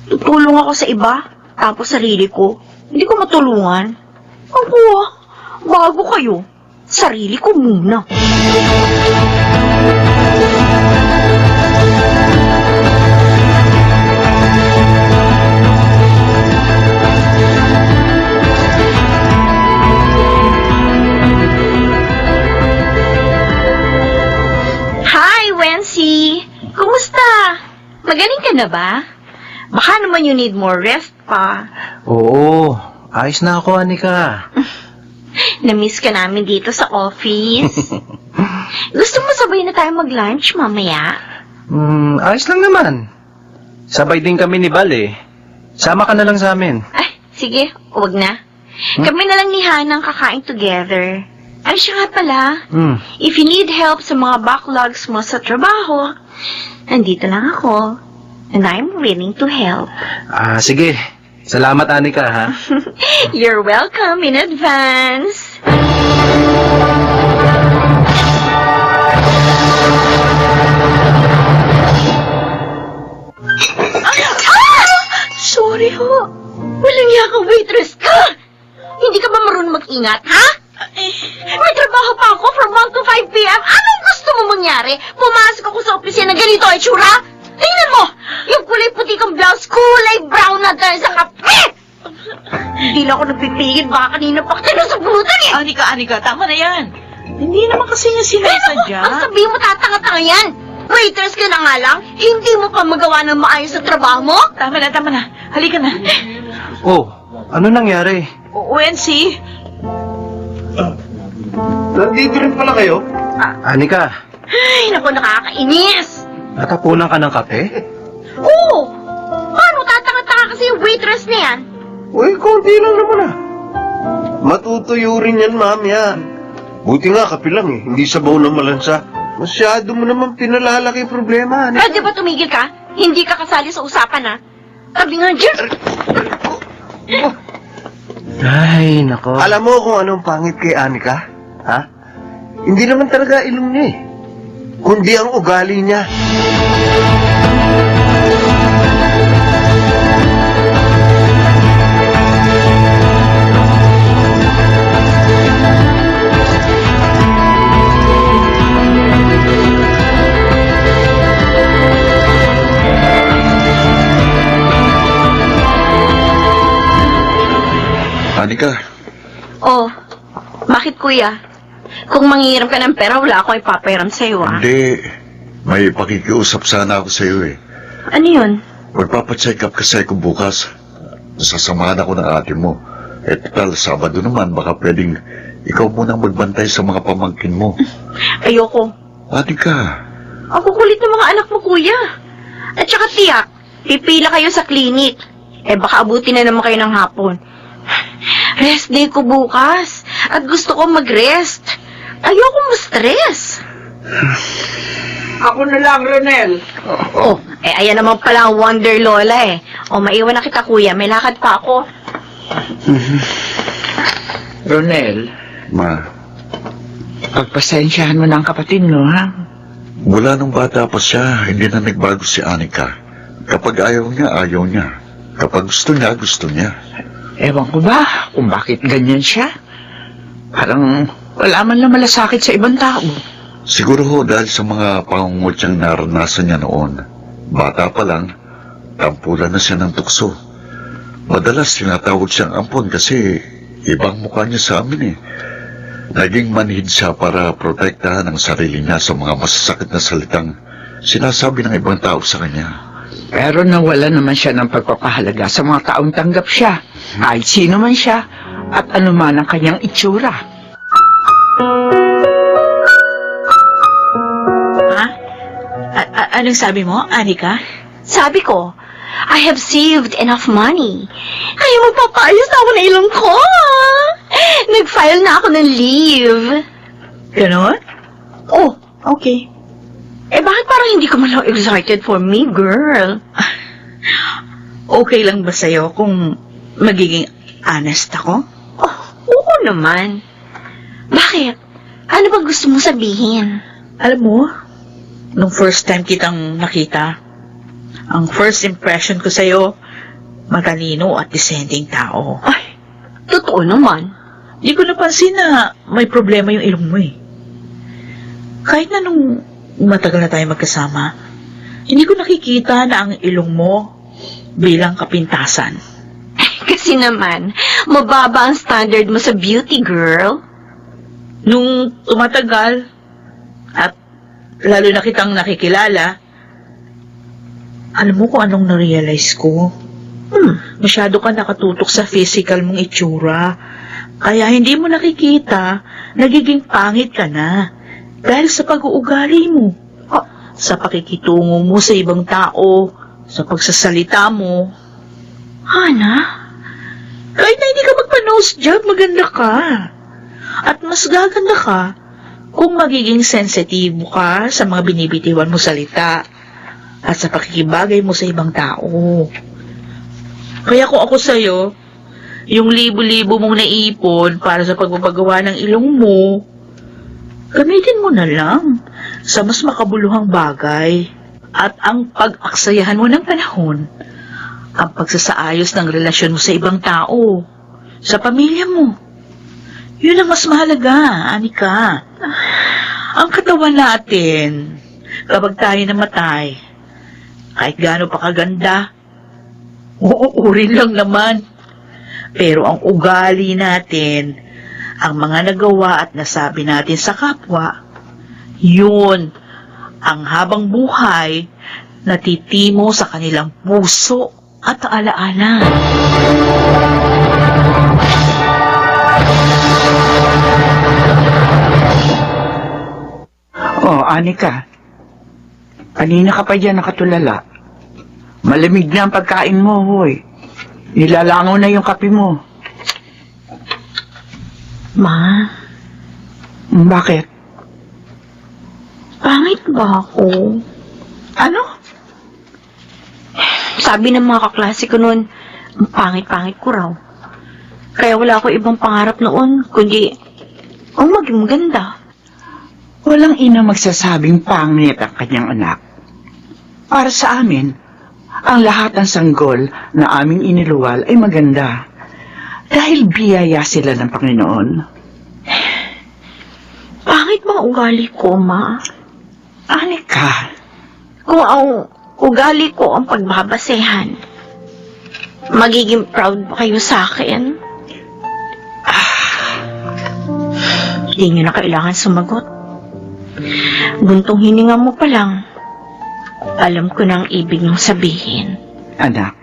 S3: Tutulong ako sa iba, tapos sarili ko. Hindi ko matulungan. Ako, bago kayo. Sarili ko muna. Hi, Wency! Kumusta? Magaling ka na ba? Baka naman you need more rest pa.
S8: Oo, ayos na ako, Anika.
S3: Na-miss ka namin dito sa office. Gusto mo sabay na tayo mag-lunch mamaya?
S8: Ayos lang naman. Sabay din kami ni Bal eh. Sama ka na lang sa amin.
S3: Ay, sige, huwag na. Kami na lang ni Hannah ang kakain together. Ay, siya nga pala. If you need help sa mga backlogs mo sa trabaho, nandito lang ako. And I'm willing to help.
S8: Sige. Salamat, Anika, ha?
S3: You're welcome in advance. Sorry ho. Walang yaka waitress ka. Hindi ka ba marunong mag-ingat, ha? May trabaho pa ako from 1 to 5 p.m. Anong gusto mo mangyari? Pumasok ako sa opisina na ganito ay tsura? Tingnan mo! Yung kulay puti kong blouse, kulay brown na dahil sa kape! Hindi na ako nagpipigil, baka kanina pa kita sa bulutan eh!
S5: Anika, tama na yan. Hindi naman kasi niya sinasadya.
S3: Ang sabihin mo tatanga-tanga yan! Waitress ka na nga lang, hindi mo pa magawa ng maayos sa trabaho mo?
S5: Tama na. Halika na.
S8: Oh, ano nangyari?
S5: Wency,
S1: Nandito rin pala kayo?
S8: Anika,
S3: Ay, naku, nakakainis!
S8: natapunan ka ng kape?
S3: Oo! Paano tatanga-tanga kasi yung waitress na yan?
S1: Uy, konti lang naman Matutuyo rin yan, mamaya. Buti nga, kape lang eh. Hindi sabaw ng malansa. Masyado mo naman pinalalaki yung problema.
S3: Pwede ba tumigil ka? Hindi ka kasali sa usapan, ha? Sabi nga dyan!
S8: Ay, nako.
S1: Alam mo kung anong pangit kay Anika? Ha? Hindi naman talaga ilong niya eh. Kundi ang ugali niya.
S4: Anika,
S3: Oh, bakit kuya? Kung manghiram ka ng pera, wala akong ipapairam sa'yo, ah.
S4: hindi. May pakikiusap sana ako sa iyo eh.
S3: Ano yun?
S4: Magpapacheck up kasi ako bukas. Sasamahan ako ng ate mo. Total, Sabado naman, baka pwedeng ikaw munang magbantay sa mga pamangkin mo.
S3: Ayoko.
S4: Anika,
S3: Ang kukulit ng mga anak mo, kuya. At saka tiyak, pipila kayo sa klinik. Baka abutin na naman kayo ng hapon. Rest day ko bukas. At gusto ko mag-rest. Ayoko ma-stress.
S6: Ako na lang, Ronel.
S3: Ayan naman pala ang Wonder Lola eh. Maiwan na kita, kuya. May lakad pa ako.
S6: Ronel,
S4: ma,
S6: pagpasensyahan mo na ang kapatid mo, ha?
S4: mula nung bata pa siya, hindi na nagbago si Anika. Kapag ayaw niya. Kapag gusto niya.
S6: Ewan ko ba kung bakit ganyan siya? Parang wala man lang malasakit sa ibang tao.
S4: Siguro ho dahil sa mga pangungutyang naranasan niya noon. Bata pa lang, tampulan na siya ng tukso. Madalas tinatawag siyang ampon kasi ibang mukha niya sa amin eh. Naging manhid siya para protektahan ang sarili niya sa mga masasakit na salitang sinasabi ng ibang tao sa kanya.
S6: Pero nawala naman siya ng pagpapahalaga sa mga taong tanggap siya, kahit sino man siya, at anuman ang kanyang itsura.
S5: Ha? Anong sabi mo, Anika?
S3: Sabi ko, I have saved enough money. Kaya magpapayos na ako ng ilong ko. Nag-file na ako ng leave.
S5: Ganon?
S3: Oh, okay. Bakit parang hindi ka man lang excited for me, girl?
S5: Okay lang ba sa'yo kung magiging honest ako?
S3: Oh, oo naman. Bakit? Ano ba gusto mo sabihin?
S5: Alam mo, nung first time kitang nakita, ang first impression ko sa'yo, matalino at dissenting tao.
S3: Ay, totoo naman.
S5: Di ko napansin na may problema yung ilong mo eh. Kahit na nung matagal na tayo magkasama, hindi ko nakikita na ang ilong mo bilang kapintasan.
S3: Kasi naman, mababa ang standard mo sa beauty, girl.
S5: Nung tumatagal, at lalo na kitang nakikilala, alam mo kung anong na-realize ko? Masyado ka nakatutok sa physical mong itsura. Kaya hindi mo nakikita, nagiging pangit ka na. Dahil sa pag-uugali mo, sa pakikitungo mo sa ibang tao, sa pagsasalita mo.
S3: Hana?
S5: Kahit na hindi ka magpa-nose job, maganda ka. At mas gaganda ka kung magiging sensitibo ka sa mga binibitiwan mo salita at sa pakikibagay mo sa ibang tao. Kaya kung ako sa'yo, yung libo-libo mong naipon para sa pagpapagawa ng ilong mo, gamitin mo na lang sa mas makabuluhang bagay at ang pag-aksayahan mo ng panahon, ang pagsasaayos ng relasyon mo sa ibang tao, sa pamilya mo. Yun ang mas mahalaga, Anika. Ang katawan natin, kapag tayo namatay, kahit gaano pa kaganda, uuurin lang naman. Pero ang ugali natin, ang mga nagawa at nasabi natin sa kapwa, yun ang habang buhay natitimo sa kanilang puso at alaala.
S6: Oh, Anika, kanina ka pa dyan nakatulala. Malamig na ang pagkain mo, hoy. Nilalangaw na yung kape mo.
S3: Ma,
S6: Bakit?
S3: pangit ba ako?
S6: Ano?
S3: Sabi ng mga kaklase ko noon, pangit-pangit ko raw. Kaya wala ako ibang pangarap noon, kundi ang maging maganda.
S6: Walang ina magsasabing pangit ang kanyang anak. Para sa amin, ang lahat ng sanggol na aming iniluwal ay maganda. Dahil biyaya sila ng Panginoon.
S3: Pangit ba ugali ko, Ma?
S6: Anika,
S3: Kung ang ugali ko ang pagbabasehan, magiging proud ba kayo sa akin? Hindi nyo na kailangan sumagot. Buntong hininga mo pa lang, alam ko na ang ibig niyong sabihin.
S6: anak,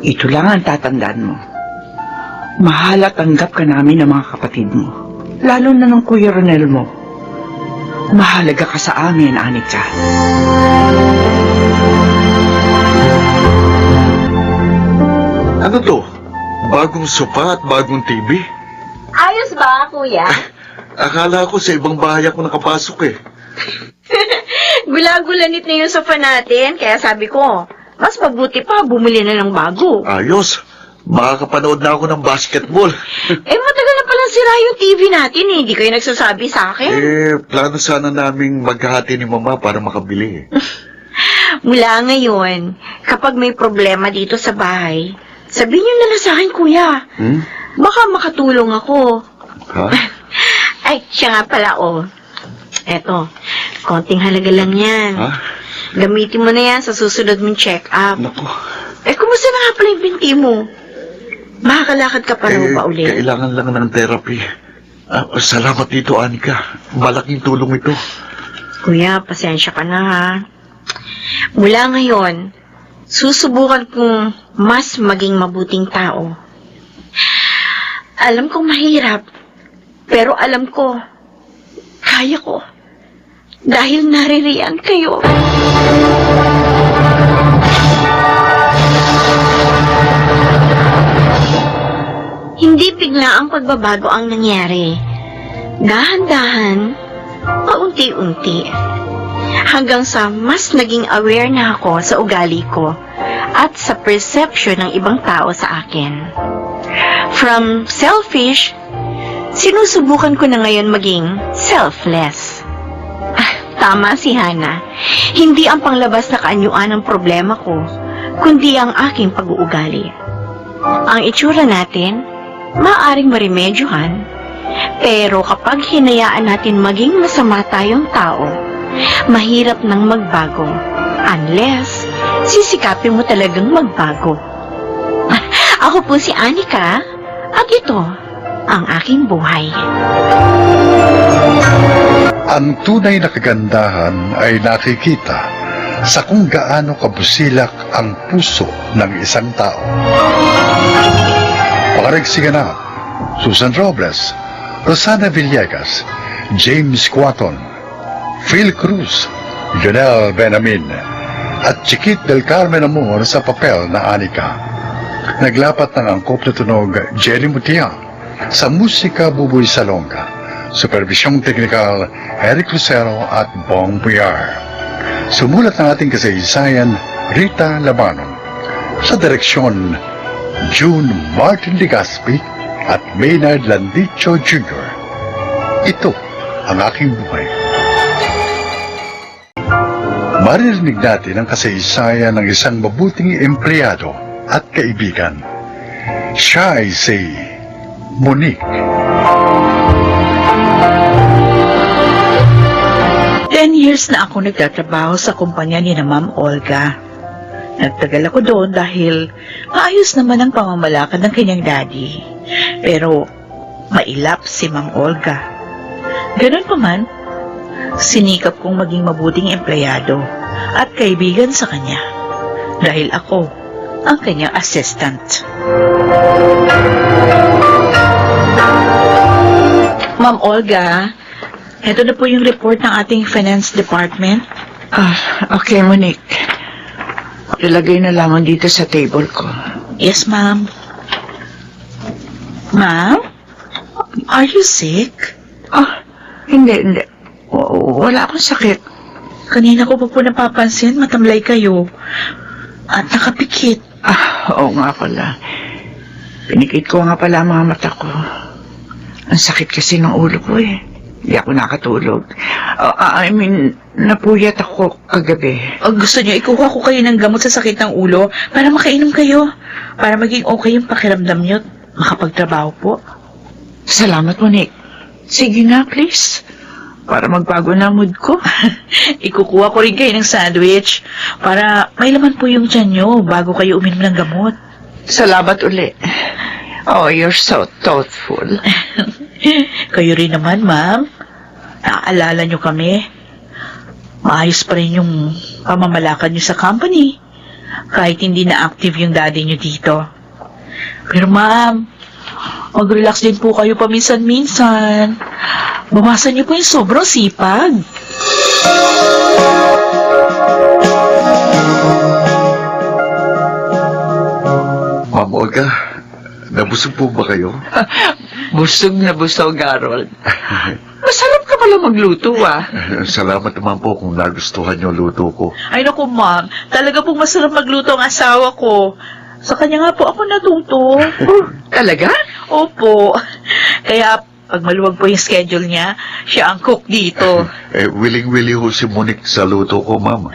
S6: ito lang ang tatandaan mo. Mahal at tanggap ka namin ng mga kapatid mo. Lalo na ng Kuya Ronel mo. Mahalaga ka sa amin, Anika.
S4: Ano to? Bagong sopa at bagong TV?
S3: Ayos ba, Kuya?
S4: Akala ko sa ibang bahay ako nakapasok eh.
S3: Gula-gulanit na yung sofa natin, kaya sabi ko, mas mabuti pa bumili na ng bago.
S4: Ayos. Makakapanood na ako ng basketball.
S3: Matagal na palang sira yung TV natin eh. Hindi kayo nagsasabi sa akin.
S4: Plano sana naming maghahati ni Mama para makabili.
S3: Mula ngayon, kapag may problema dito sa bahay, sabihin niyo na lang sa akin, Kuya. Baka makatulong ako.
S4: Ha?
S3: Ay, siya nga pala, oh. Eto, konting halaga lang yan.
S4: Ha?
S3: Gamitin mo na yan sa susunod mong check-up.
S4: Naku.
S3: Kumusta na nga pala yung binti mo? Makakalakad ka pa rin ba ulit?
S4: Kailangan lang ng therapy. Salamat dito, Anika. Malaking tulong ito.
S3: Kuya, pasensya ka na ha. Mula ngayon, susubukan kong mas maging mabuting tao. Alam kong mahirap, pero alam ko, kaya ko. Dahil naririyan kayo. Hindi bigla ang pagbabago ang nangyari. Dahan-dahan, paunti-unti. Hanggang sa mas naging aware na ako sa ugali ko at sa perception ng ibang tao sa akin. From selfish, sinusubukan ko na ngayon maging selfless. Tama si Hana. Hindi ang panglabas na kaanyuan ang problema ko, kundi ang aking pag-uugali. Ang itsura natin, maaaring maremedyohan, pero kapag hinayaan natin maging masama tayong tao, mahirap nang magbago, unless sisikapin mo talagang magbago. Ako po si Anika, at ito ang aking buhay.
S7: Ang tunay na kagandahan ay nakikita sa kung gaano kabusilak ang puso ng isang tao. Pakarigsiganap, Susan Robles, Rosana Villegas, James Quaton, Phil Cruz, Jonel Benamin, at Chiquit del Carmen Amor sa papel na Anika. Naglapat ng angkop na tunog Jerry Mutia, sa musika Buboy Salonga, supervisyong teknikal Eric Lucero at Bong Puyar. Sumulat ng ating kasaysayan Rita Labanon, sa direksyon June Martin Ligaspi at Maynard Landicho Jr. Ito ang aking buhay. Maririnig natin ang kasaysayan ng isang mabuting empleyado at kaibigan. Siya ay si Monique.
S5: 10 years na ako nagtatrabaho sa kumpanya ni na Ma'am Olga. Nagtagal ako doon dahil maayos naman ang pamamalakad ng kanyang daddy. Pero mailap si Ma'am Olga. Ganun pa man, sinikap kong maging mabuting empleyado at kaibigan sa kanya. Dahil ako ang kanyang assistant. Ma'am Olga, ito na po yung report ng ating finance department.
S6: Okay, Monique. Ilagay na lamang dito sa table ko.
S5: Yes, ma'am. Ma'am? Are you sick?
S6: Hindi. Wala akong sakit.
S5: Kanina ko po napapansin, matamlay kayo. At nakapikit.
S6: Oo nga pala. Pinikit ko nga pala ang mga mata ko. Ang sakit kasi ng ulo ko eh. Hindi ako nakatulog. Napuyat ako kagabi.
S5: Gusto niyo ikuha ko kayo ng gamot sa sakit ng ulo para makainom kayo. Para maging okay yung pakiramdam niyo at makapagtrabaho po.
S6: Salamat, Monique. Sige nga, please. Para magbago na mood ko.
S5: Ikukuha ko rin kayo ng sandwich para may laman po yung tiyan niyo bago kayo uminom ng gamot.
S6: Salamat uli. Oh, you're so thoughtful.
S5: Kayo rin naman, ma'am. Naaalala niyo kami. Maayos pa rin yung pamamalakad niyo sa company. Kahit hindi na active yung daddy niyo dito. Pero ma'am, mag-relax din po kayo paminsan-minsan. Bawasan niyo po yung sobrang sipag.
S4: Ma'am Olga, nabusog po ba kayo?
S6: Busog na busog, Harold. Masarap ka pala magluto,
S4: Salamat naman po kung nagustuhan niyo luto ko.
S5: Ay naku ma'am, talaga pong masarap magluto ang asawa ko. Sa kanya nga po ako natuto.
S6: Talaga?
S5: Opo. Kaya pag maluwag po yung schedule niya, siya ang cook dito.
S4: Willing-willy ho si Monique sa luto ko, ma'am.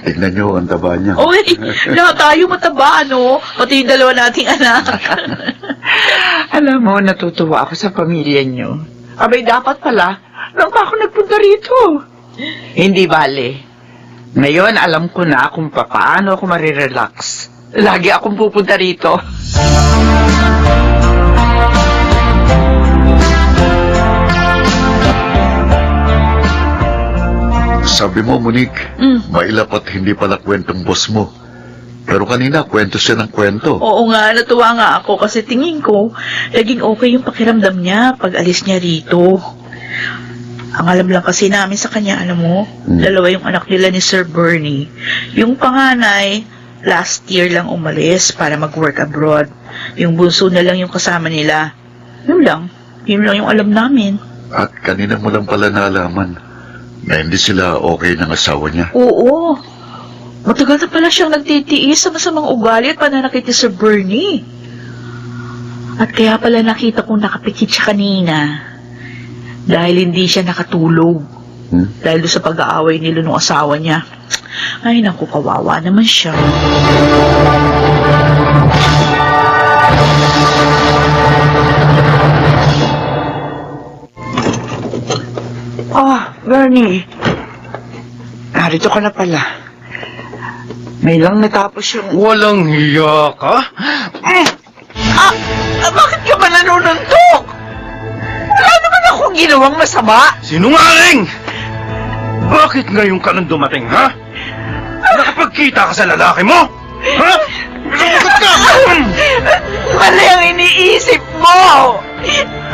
S4: Tignan niyo ang taba niya.
S5: Uy, lahat tayo mataba, ano? Pati yung dalawa nating anak.
S6: Alam mo, natutuwa ako sa pamilya niyo. Abay, dapat pala, nang pa ako nagpunta rito. Hindi bale. Ngayon, alam ko na kung paano ako marirelax. Lagi akong pupunta rito.
S4: Sabi mo, Monique, mailapat hindi pala kwentong boss mo. Pero kanina, kwento siya ng kwento.
S5: Oo nga, natuwa nga ako kasi tingin ko, naging okay yung pakiramdam niya pag alis niya rito. Ang alam lang kasi namin sa kanya, alam mo, dalawa yung anak nila ni Sir Bernie. Yung panganay, last year lang umalis para mag-work abroad. Yung bunso na lang yung kasama nila. Yun lang yung alam namin.
S4: At kanina mo lang pala nalaman na hindi sila okay ng asawa niya.
S5: Oo. Matagal na pala siyang nagtitiis sa masamang ugali at pananakit ni Sir Bernie. At kaya pala nakita kong nakapikit siya kanina. Dahil hindi siya nakatulog. Dahil doon sa pag-aaway nila ng asawa niya. Ay, naku, kawawa naman siya.
S6: Bernie. Narito ka na pala. May lang natapos yung...
S8: Walang hiya ka?
S6: Bakit ka ba nanununtok? Wala naman akong ginawang masama.
S8: Sinungaling! Bakit ngayon ka nang dumating, ha? Nakapagkita ka sa lalaki mo? Ha? Sumagot ka!
S6: Mali ang iniisip mo.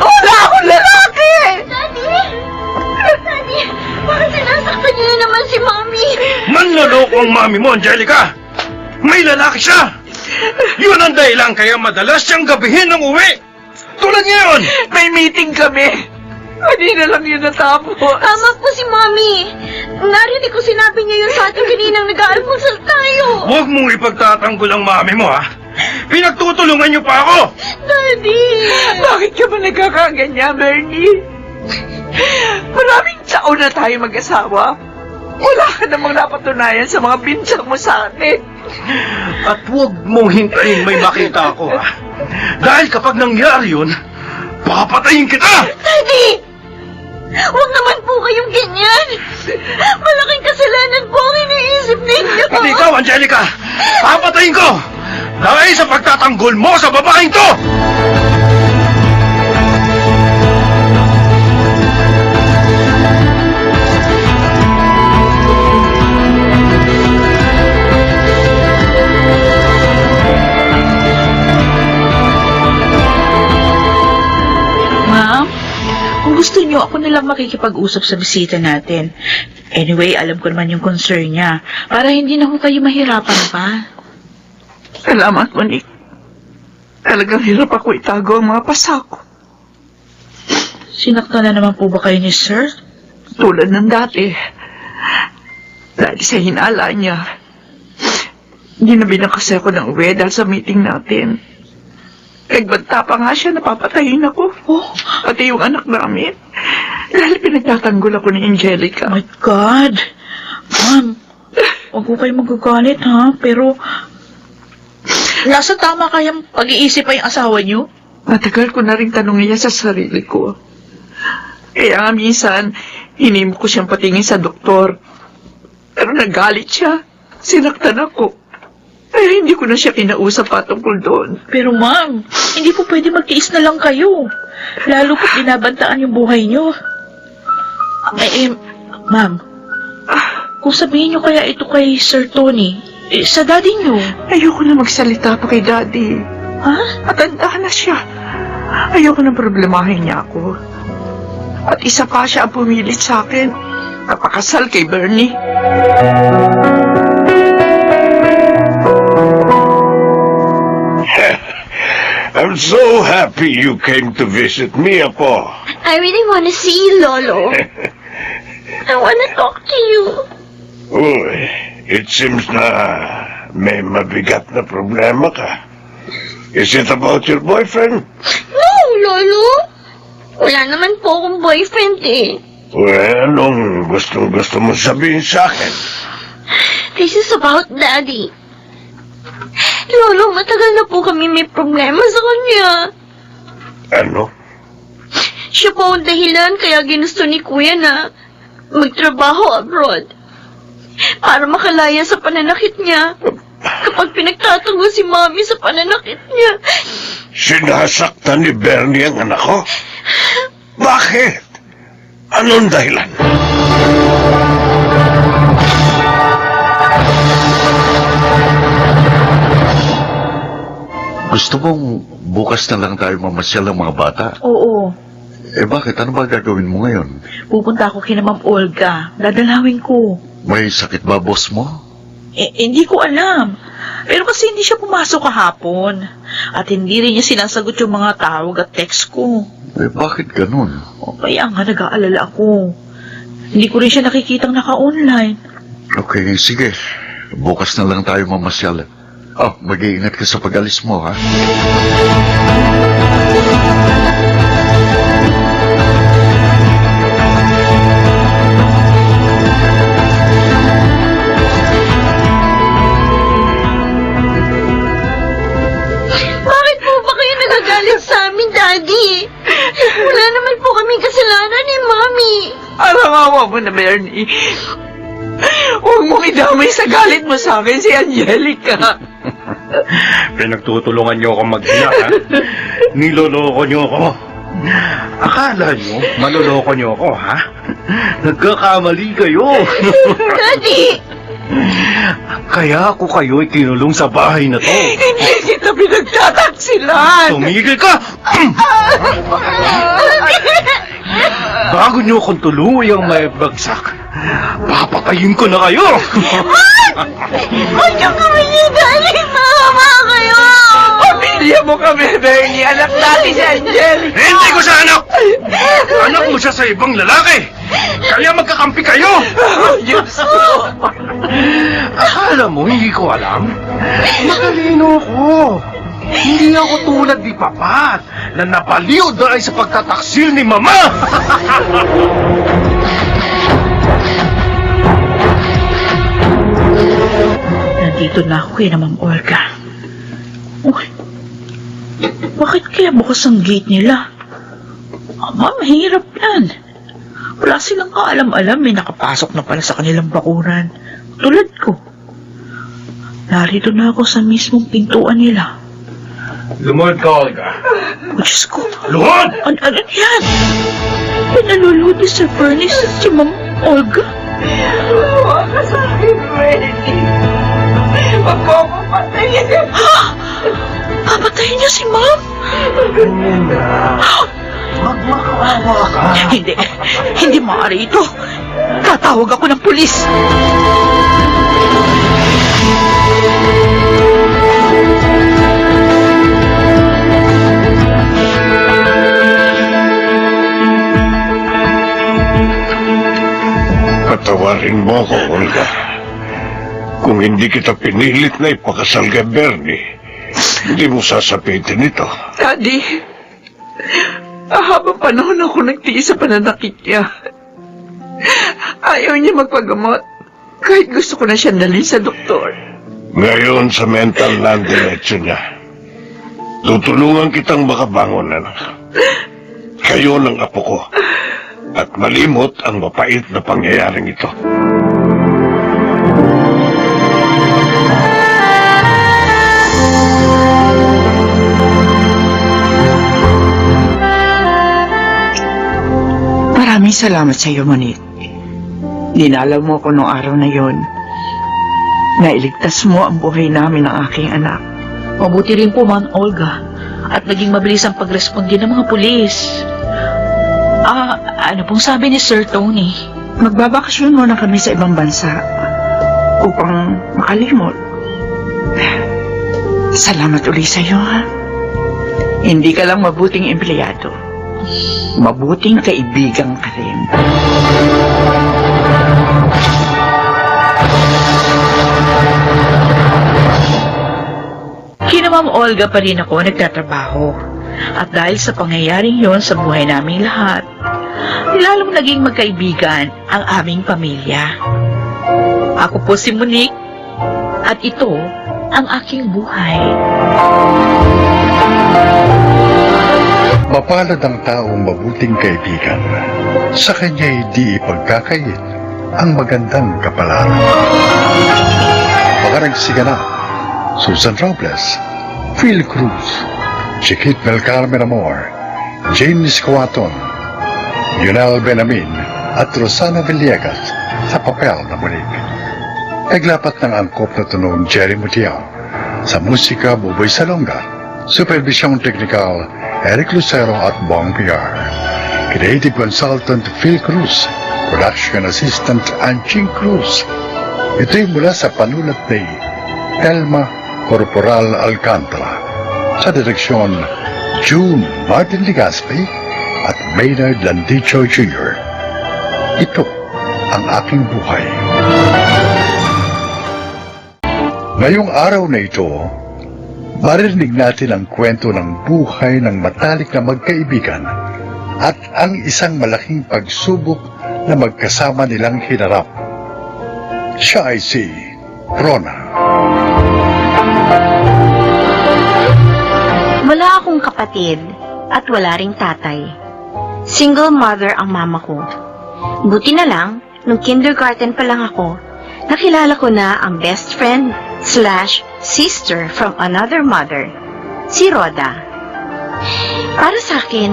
S6: Wala akong lalaki.
S3: Daddy, bakit sinasaktan niyo na naman si Mommy?
S8: Manloloko ang mami mo, Angelica! May lalaki siya! Yun ang dahilan kaya madalas siyang gabihin ng uwi! Tulad ngayon!
S6: May meeting kami. Hindi na lang yun natapos.
S3: Tama po si Mommy. Narinig ko sinabi niya yun sa ating kaninang nag-aalmusal tayo.
S8: Huwag mong ipagtatanggol ang mami mo, ha? Pinagtutulungan niyo pa ako!
S3: Daddy!
S6: Bakit ka ba nagkakaganyan, Bernie? Maraming taon na tayo mag-asawa. Wala ka namang napatunayan sa mga binsang mo sa akin.
S8: At huwag mong hintayin may makita ako, ha? Dahil kapag nangyari yun, papatayin kita!
S3: Daddy! Huwag naman po kayong ganyan. Malaking kasalanan po ang iniisip ninyo.
S8: Pati ikaw, Angelica! Papatayin ko! Dahil sa pagtatanggol mo sa babaeng to!
S5: Ma'am, kung gusto niyo, ako na lang makikipag-usap sa bisita natin. Anyway, alam ko naman yung concern niya. Para hindi na ho kayo mahirapan pa.
S6: Salamat, Monique. Talagang hirap ako itago ang mga pasako.
S5: Sinaktan na naman po ba kayo ni Sir?
S6: Tulad ng dati. Dahil sa hinala niya. Hindi na binakasi ako ng uwi dahil sa meeting natin. Nagbanta pa nga siya, napapatayin ako.
S5: Oh,
S6: Pati yung anak namin. Dahil pinagtatanggol ako ni Angelica.
S5: my God. Ma'am, huwag ko kayo magagalit, ha? Pero, nasa tama kayang pag-iisip pa yung asawa niyo?
S6: Matagal ko na rin tanongin niya sa sarili ko. Kaya nga minsan, hinimo ko siyang patingin sa doktor. Pero nagalit siya. Sinaktan ako. Kaya hindi ko na siya kinausap patungkol doon.
S5: Pero ma'am, hindi po pwede magtiis na lang kayo. Lalo po't binabantaan yung buhay niyo. Ma'am, kung sabihin niyo kaya ito kay Sir Tony, sa daddy niyo.
S6: Ayoko na magsalita pa kay Daddy.
S5: Ha?
S6: Matanda na siya. Ayoko na problemahin niya ako. At isa pa siya ang pumilit sa akin. Napakasal kay Bernie.
S1: I'm so happy you came to visit me, Apo.
S3: I really want to see you, Lolo. I want to talk to you.
S1: Uy, it seems na may mabigat na problema ka. Is it about your boyfriend?
S3: No, Lolo. Wala naman po akong boyfriend eh.
S1: Well, anong gustong-gusto mo sabihin sa akin?
S3: This is about Daddy. Lolo, matagal na po kami may problema sa kanya.
S1: Ano?
S3: Siya po ang dahilan kaya ginusto ni Kuya na magtrabaho abroad. Para makalaya sa pananakit niya. Kapag pinagtatanggol si Mami sa pananakit niya.
S1: Sinasaktan ni Bernie ang anak ko? Bakit? Anong dahilan?
S4: Gusto mong bukas na lang tayo mamasyal ng mga bata?
S5: Oo,
S4: Eh bakit? Ano ba gagawin mo ngayon?
S5: pupunta ako kina Ma'am Olga. Dadalawin ko.
S4: May sakit ba boss mo?
S5: Hindi ko alam. Pero kasi hindi siya pumasok kahapon. At hindi rin niya sinasagot yung mga tawag at text ko.
S4: Eh bakit ganun?
S5: O kaya nga nag-aalala ako. Hindi ko rin siya nakikitang naka-online.
S4: Okay, sige. Bukas na lang tayo mamasyal. Oh, mag-iingat ka sa pag-alis mo, ha?
S3: Bakit po ba kayo nagagalit sa amin, Daddy? Wala naman po kaming kasalanan ni Mami.
S6: Alangawa mo na, Bernie. Huwag mong idamay sa galit mo sa akin si Angelica.
S8: Pinagtutulungan niyo ako mag-ina, ha? Niloloko niyo ako. Akala niyo, maloloko niyo ako, ha? Nagkakamali kayo.
S3: Daddy!
S8: Kaya ako kayo ikinulong sa bahay na to.
S6: Hindi kita pinagtataksilan.
S8: Tumigil ka! Bago niyo akong tuluyang may bagsak, papatayin ko na kayo!
S3: Huwag niyo kami ni Daddy! Mama kayo!
S6: Pamilya mo kami, Bernie. Anak natin si Angelica.
S8: Hindi ko siya anak! Anak mo siya sa ibang lalaki! Kaya magkakampi kayo!
S6: Diyos ko.
S8: Akala mo, hindi ko alam? Matalino ako. Hindi ako tulad ni Papat na napaliw dahil sa pagtataksil ni Mama!
S5: Nandito na ako kay Ma'am Olga. Uy, bakit kaya bukas ang gate nila? Ma'am, hirap yan. Wala silang kaalam-alam, may nakapasok na pala sa kanilang bakuran. Tulad ko. Narito na ako sa mismong pintuan nila.
S8: Lumod ka, Olga.
S5: O Diyos ko,
S8: Lumod!
S5: ano yan? Pinalulod ni Sir Bernice at si Ma'am Olga.
S6: Huwag ka sa akin, Bernie. Huwag mo akong patayin.
S5: Papatayin niya si Ma'am?
S8: Ganyan na. Magmakaawa ka.
S5: Hindi maaari ito. Tatawag ako ng pulis.
S1: Patawarin mo ako, Olga. Kung hindi kita pinilit na ipakasal kay Bernie, hindi mo sasapitin ito.
S6: Daddy, habang panahon ako nagtiis sa pananakit niya. Ayaw niya magpagamot. Kahit gusto ko na siya dalhin sa doktor.
S1: Ngayon sa mental na ang diretsyo niya, tutulungan kitang makabangon, anak. Kayo ng apo ko. At malimot ang mapait na pangyayaring ito.
S6: Maraming salamat sa iyo, Monique. Dinalaw mo ko nung araw na yon. Nailigtas mo ang buhay namin ng aking anak.
S5: Mabuti rin po, Ma'am Olga. At naging mabilis ang pagresponde ng mga pulis. Ano pong sabi ni Sir Tony?
S6: Magbabakasyon muna kami sa ibang bansa upang makalimot. Salamat uli sa iyo, ha? Hindi ka lang mabuting empleyado. Mabuting kaibigan ka rin.
S5: Kina Ma'am Olga pa rin ako nagtatrabaho. At dahil sa pangyayaring yon sa buhay naming lahat, lalong naging magkaibigan ang aming pamilya. Ako po si Monique, at ito ang aking buhay.
S7: Mapalad ang taong mabuting kaibigan. Sa kanya hindi ipagkakait ang magandang kapalaran. Mga nagsiganap, Susan Robles, Phil Cruz, Chiquit Melcarmen Amor, James Coaton, Yunel Benamin at Rosana Villegas sa papel na Monique. Naglapat ng angkop na tunog Jerry Mutiao, sa musika Buboy Salonga, Supervisyong Teknikal, Eric Lucero at Bong PR. Creative Consultant, Phil Cruz. Production Assistant, Anching Cruz. Ito'y mula sa panulat ni Telma Corporal Alcantara. Sa direksyon, June Martin Ligaspi at Maynard Landicho Jr. Ito ang aking buhay. Ngayong araw na ito, maririnig natin ang kwento ng buhay ng matalik na magkaibigan at ang isang malaking pagsubok na magkasama nilang hinarap. Siya ay si Rona.
S3: Wala akong kapatid at wala ring tatay. Single mother ang mama ko. Buti na lang, nung kindergarten pa lang ako, nakilala ko na ang best friend / sister from another mother, si Rhoda. Para sa akin,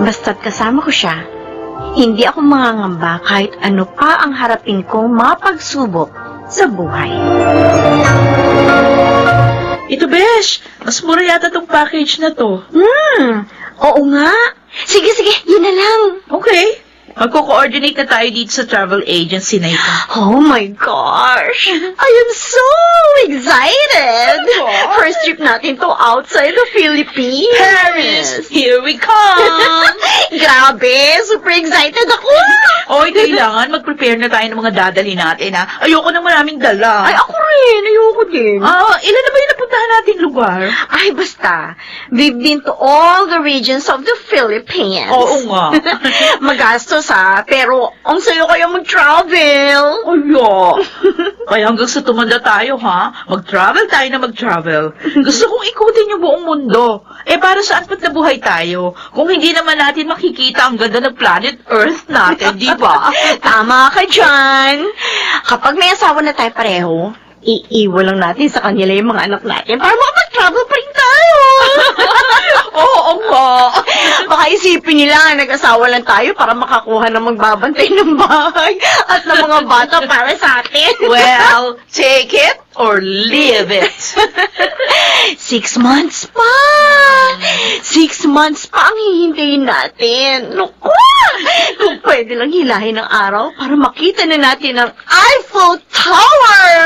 S3: basta't kasama ko siya, hindi ako mangangamba kahit ano pa ang harapin kong mga pagsubok sa buhay.
S5: Ito, Besh. Mas mura yata tong package na to.
S3: Oo nga. Sige, yun na lang.
S5: Okay. Magko-coordinate na tayo dito sa travel agency na ito.
S3: Oh my gosh! I am so excited! First trip natin to outside the Philippines.
S5: Paris! Here we come!
S3: Grabe! Super excited ako!
S5: Oy, kailangan mag-prepare na tayo ng mga dadalhin natin, ha? Ayoko ng maraming dala.
S3: Ay, ako rin! Ayoko din.
S5: Ilan na ba yung napuntahan nating lugar?
S3: Ay, basta. We've been to all the regions of the Philippines.
S5: Oo nga.
S3: Magastos ha, pero ang sayo kayo mag-travel.
S5: Ayo. Kaya hanggang sa tumanda tayo, ha? Mag-travel tayo na mag-travel. Gusto kong ikutin yung buong mundo. Para saan pat nabuhay tayo? Kung hindi naman natin makikita ang ganda ng planet Earth natin, di ba?
S3: Tama ka dyan. Kapag may asawa na tayo pareho, iiwan lang natin sa kanila yung mga anak natin para makapag-travel pa rin tayo.
S5: Oo nga.
S3: Baka isipin nila, nag-asawa lang tayo para makakuha ng magbabantay ng bahay at ng mga bata para sa atin.
S5: Well, take it or leave it.
S3: 6 months pa! 6 months pa ang hihintayin natin. Naku! Kung pwede lang hilahin ng araw para makita na natin ang Eiffel Tower!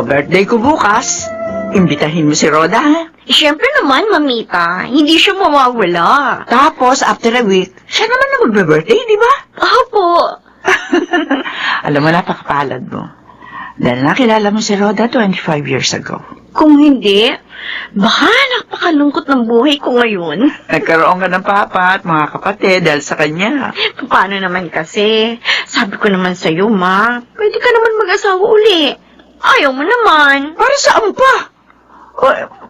S6: Birthday ko bukas. Imbitahin mo si Rhoda, ha?
S3: Siyempre naman, mamita. Hindi siya mawawala.
S6: Tapos, after a week, siya naman na magbe-birthday, di ba?
S3: Opo.
S6: Alam mo, napakapalad mo. Dahil nakilala mo si Rhoda 25 years ago.
S3: Kung hindi, baka napakalungkot ng buhay ko ngayon.
S6: Nagkaroon ka ng papa at mga kapatid dahil sa kanya.
S3: Paano naman kasi? Sabi ko naman sa'yo, ma, pwede ka naman mag-asawa uli. Ayaw mo naman.
S6: Para saan pa?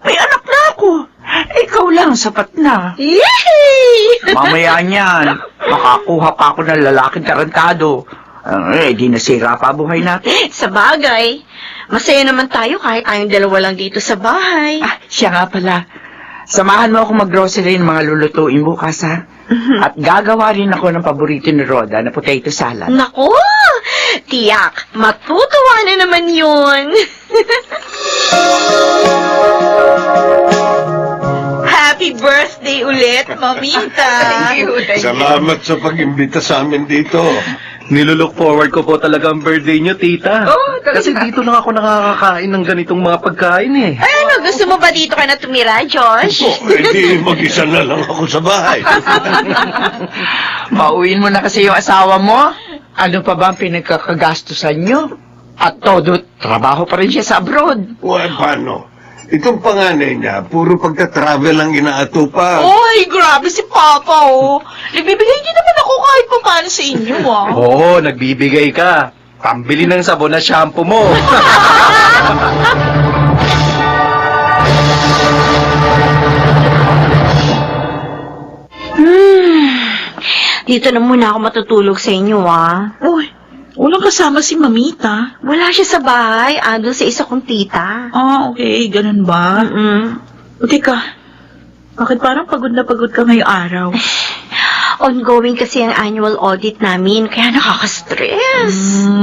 S6: May anak na ako. Ikaw lang, sapat na.
S3: Yay!
S6: Mamaya niyan, makakuha pa ako ng lalaking tarantado. Di nasira pa buhay natin.
S3: Sa bagay, masaya naman tayo kahit tayong dalawa lang dito sa bahay.
S6: Siya nga pala. Samahan mo ako mag-grocery ng mga lulutuin bukas, ha? At gagawa rin ako ng paborito ni Rhoda na potato salad.
S3: Naku! Tiyak, matutuwa na naman yun.
S5: Happy birthday ulit, Mamita.
S1: Salamat sa pag-imbita sa amin dito.
S8: Nilulook forward ko po talaga ang birthday niyo, tita.
S6: talaga.
S8: Kasi dito lang ako nakakakain ng ganitong mga pagkain eh.
S3: Ay, ano, gusto mo ba dito ka na tumira, Josh?
S1: Hindi, mag-isa na lang ako sa bahay.
S6: Pauwiin mo na kasi yung asawa mo. Ano pa ba ang pinagkakagastusan nyo? At todo, trabaho pa rin siya sa abroad.
S1: Paano? Itong panganay niya, puro pagka-travel ang inaatupan.
S5: Oy, grabe si Papa, oh. Nagbibigay niyo naman ako kahit pa paano sa inyo, ah.
S8: Oo, nagbibigay ka. Pambili ng sabon na shampoo mo.
S3: Dito na muna ako matutulog sa inyo, ah.
S6: Uy,
S5: Walang kasama si Mamita.
S3: Wala siya sa bahay. Ando sa isa kong tita.
S5: Ah, okay. Ganun ba? O, teka. Bakit parang pagod na pagod ka ngayong araw?
S3: Ongoing kasi ang annual audit namin, kaya nakaka-stress.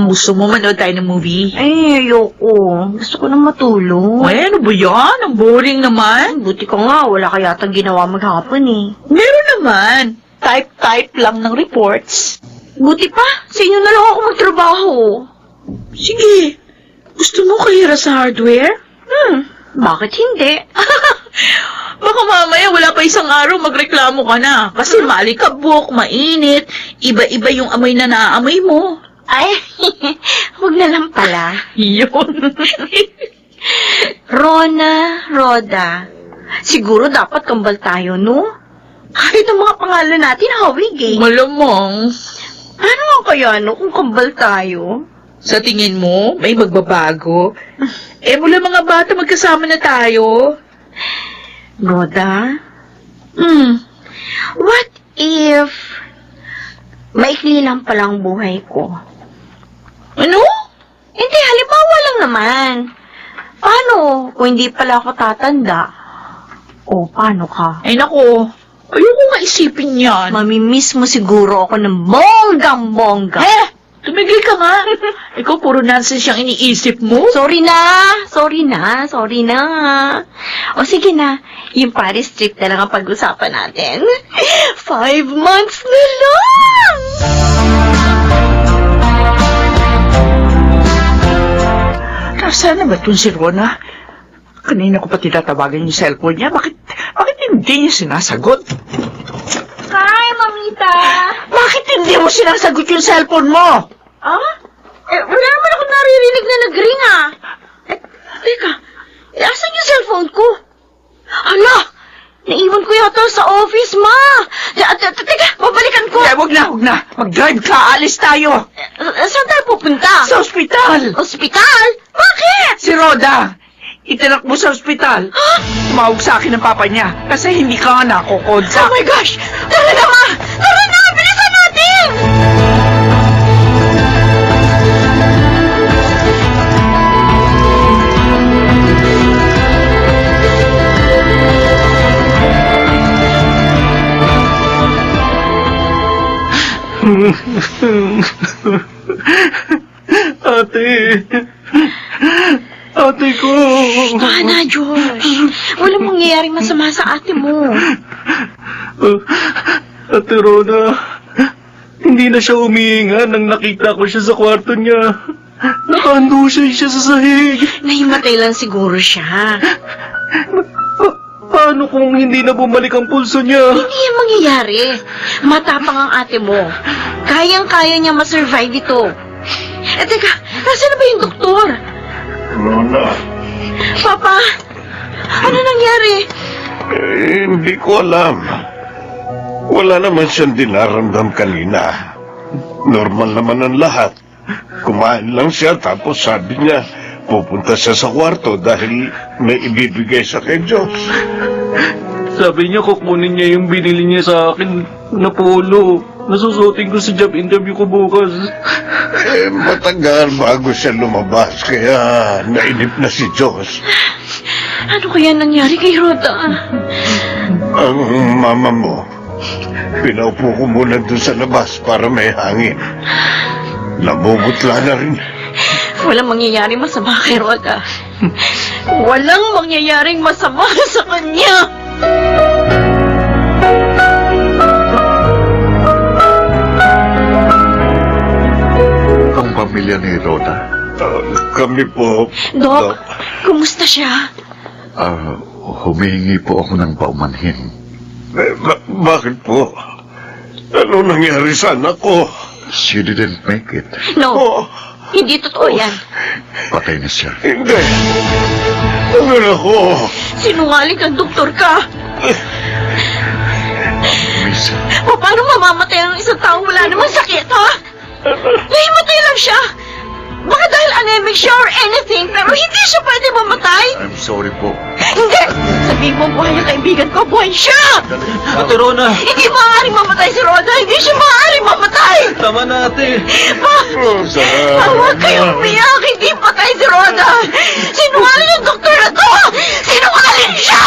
S5: Gusto mo manood tayo ng movie?
S3: Ay, ayoko. Gusto ko nang matulog.
S5: Ay, ano ba yan? Ang boring naman.
S3: Buti ka nga, wala ka yatang ginawa maghapon eh.
S5: Meron naman. Type-type lang ng reports.
S3: Buti pa, sa inyo na lang ako magtrabaho.
S5: Sige. Gusto mo kahira sa hardware?
S3: Bakit hindi?
S5: Baka mamaya wala pa isang araw magreklamo ka na. Kasi malikabok, mainit, iba-iba yung amoy na naaamoy mo.
S3: Ay, wag na lang pala.
S5: Yun.
S3: Roda. Siguro dapat kambal tayo, no? Kahit ang mga pangalan natin hawig eh.
S5: Malamang.
S3: Ano nga kaya, no, kung kambal tayo?
S5: Sa tingin mo, may magbabago? Mula mga bata magkasama na tayo.
S3: Roda, what if maikli lang palang buhay ko?
S5: Ano?
S3: Hindi, halimbawa lang naman. Paano kung hindi pala ako tatanda? O, paano ka?
S5: Ay nako, ayoko nga isipin yan.
S3: Mamimiss mo siguro ako ng bonggang-bongga.
S5: Tumigil ka nga. Ikaw puro nonsense siyang iniisip mo.
S3: Sorry na. O sige na, yung Paris trip na lang ang pag-usapan natin. 5 months na lang!
S6: Nasaan na ba itong si Rona? Kanina ko pa tinatawagan yung cellphone niya. Bakit hindi niya sinasagot?
S3: Hi, Mamita!
S6: Bakit hindi mo sinasagot yung cellphone mo?
S3: Ah? Wala naman ako naririnig na nag-ring ah. Teka, asan yung cellphone ko? Hala, naiwan ko yata sa office, ma. Teka, babalikan ko.
S6: Wag na. Mag-drive ka, alis tayo.
S3: Saan tayo pupunta?
S6: Sa ospital.
S3: Ospital? Bakit?
S6: Si Roda, itinakbo sa ospital. Tumawag sa akin ng papa niya kasi hindi ka nga nakokontak.
S3: Oh my gosh! Tara na, ma! Tara na! Bilisan natin!
S8: Ate ko.
S3: Ana, Josh. Walang mangyayaring masama sa ate mo.
S8: Ate Rona, hindi na siya umihinga nang nakita ko siya sa kwarto niya. Nakahandusay siya sa sahig.
S3: Nahimatay lang siguro siya.
S8: Paano kung hindi na bumalik ang pulso niya?
S3: Hindi yan mangyayari. Matapang ang ate mo. Kayang-kaya niya masurvive ito. Teka, nasaan na ba yung doktor?
S1: Rona,
S3: Papa, ano nangyari?
S1: hindi ko alam. Wala naman siyang dinaramdam kanina. Normal naman ang lahat. Kumain lang siya tapos sabi niya, pupunta siya sa kwarto dahil may ibibigay sa kay Diyos.
S8: Sabi niya kukunin niya yung binili niya sa akin na polo. Nasusutin ko sa job interview ko bukas.
S1: Matagal bago siya lumabas, kaya nainip na si Diyos.
S3: Ano kaya nangyari kay Roda?
S1: Ang mama mo, pinaupo ko muna doon sa labas para may hangin. Namumutla na rin.
S3: Walang mangyayaring masama kay Roda. Walang mangyayaring masama sa kanya.
S4: Ang pamilya ni Roda,
S1: Kami po,
S3: Dok, kumusta siya?
S4: humihingi po ako ng paumanhin.
S1: Bakit po? Ano nangyari sa anak ko?
S4: She didn't make it.
S3: No,
S1: Oh,
S3: hindi totoo yan.
S4: Patay na siya.
S1: hindi. Ano ako?
S3: Sinungaling kang doktor ka.
S4: Miss,
S3: Paano mamamatay ang isang taong wala namang sakit, ha? Nahimatay lang siya. Baka dahil anemic siya or anything, pero hindi siya pwede mamatay.
S4: I'm sorry po.
S3: Hindi! Sabihin mo, buhay ang kaibigan ko, buhay siya!
S8: Ate Rona,
S3: Hindi maaaring mamatay si Rhoda! Hindi siya maaaring mamatay!
S8: tama na ate.
S4: Rosa!
S3: Huwag kayong umiyak! Hindi patay si Rhoda! Sinungaling ang doktor na to! Sinungaling siya!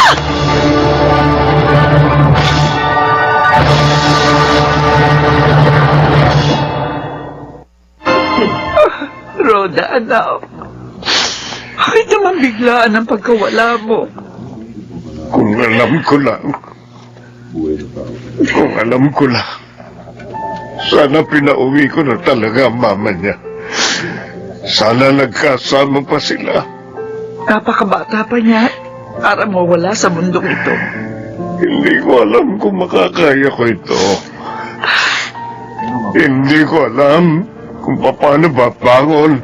S6: Rhoda, anak. Bakit naman biglaan ang pagkawala mo?
S1: Kung alam ko lang. Kung alam ko lang. Sana pinauwi ko na talaga ang mama niya. Sana nagkasama pa sila.
S6: Napakabata pa niya para mawala sa mundong ito.
S1: Hindi ko alam kung makakaya ko ito. Hindi ko alam kung paano babangon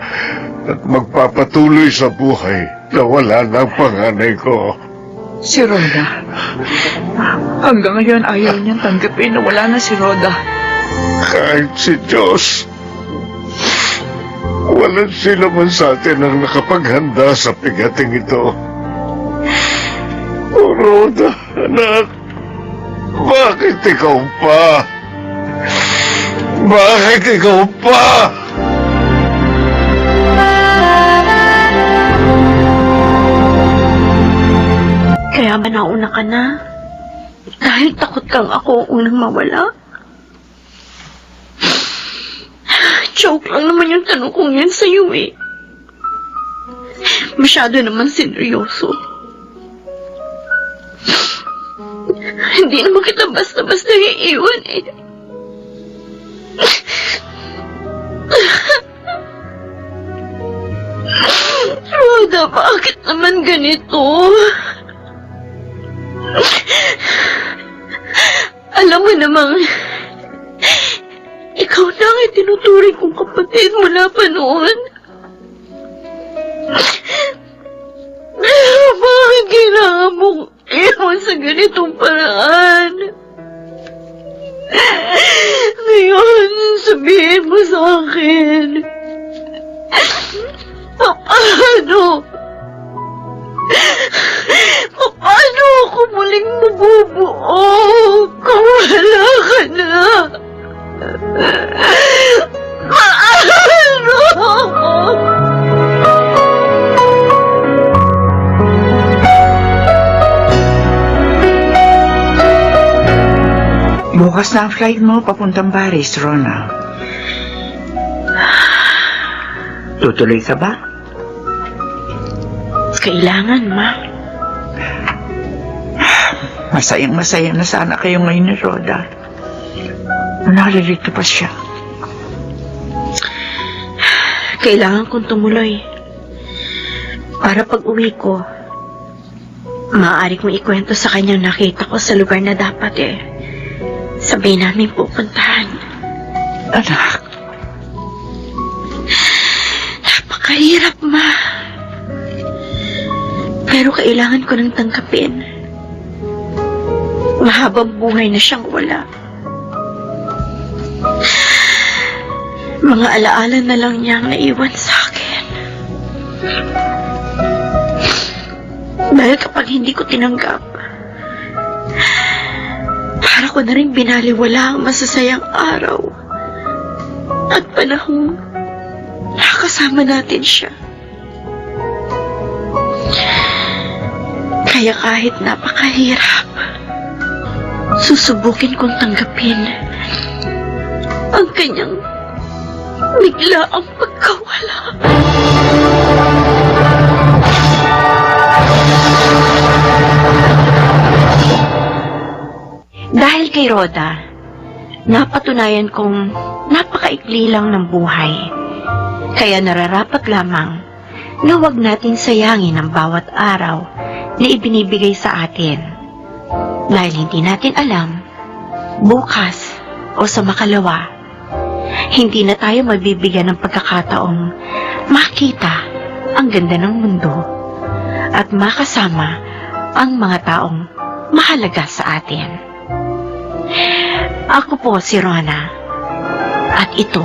S1: at magpapatuloy sa buhay na wala ng panganay ko.
S6: Si Rhoda. Hanggang ngayon ayaw niyang tanggapin na wala na si Rhoda.
S1: Kahit si Diyos, walang sila man sa atin ang nakapaghanda sa pigating ito. O Rhoda, anak, bakit ikaw pa? Bakit ikaw pa?
S3: Kaya ba nauna ka na? Dahil takot kang ako ang unang mawala? Joke lang naman yung tanong kong yan sa'yo eh. Masyado naman seryoso. Hindi naman kita basta-basta iiwan eh. Rhoda, bakit naman ganito? Alam mo namang, ikaw na ang itinuturing kong kapatid mula pa noon. Bakit kailangan mong iwan sa ganitong paraan? Ngayon, sabihin mo sa akin, paano? Paano ako muling mabubuo kung wala ka na? Paano?
S6: Bukas na ang flight mo papuntang Paris, Rona. Tutuloy ka ba?
S3: Kailangan, Ma.
S6: Masayang-masaya na sana kayo ngayon ni Rhoda. Nakalilito pa siya.
S3: Kailangan kong tumuloy. Para pag uwi ko, maaari kong ikwento sa kanyang nakita ko sa lugar na dapat sabay namin pupuntahan.
S6: Anak,
S3: Napakahirap, Ma. Pero kailangan ko nang tanggapin. Mahabang buhay na siyang wala. Mga alaala na lang niya ang naiwan sa akin. Dahil kapag hindi ko tinanggap, para ko na rin binaliwala ang masasayang araw at panahong nakasama natin siya. Kaya kahit napakahirap, susubukin kong tanggapin ang kanyang biglaang pagkawala. Dahil kay Rhoda, napatunayan kong napakaikli lang ng buhay. Kaya nararapat lamang na huwag natin sayangin ang bawat araw na ibinibigay sa atin. Dahil hindi natin alam, bukas o sa makalawa, hindi na tayo mabibigyan ng pagkakataong makita ang ganda ng mundo at makasama ang mga taong mahalaga sa atin. Ako po si Rona at ito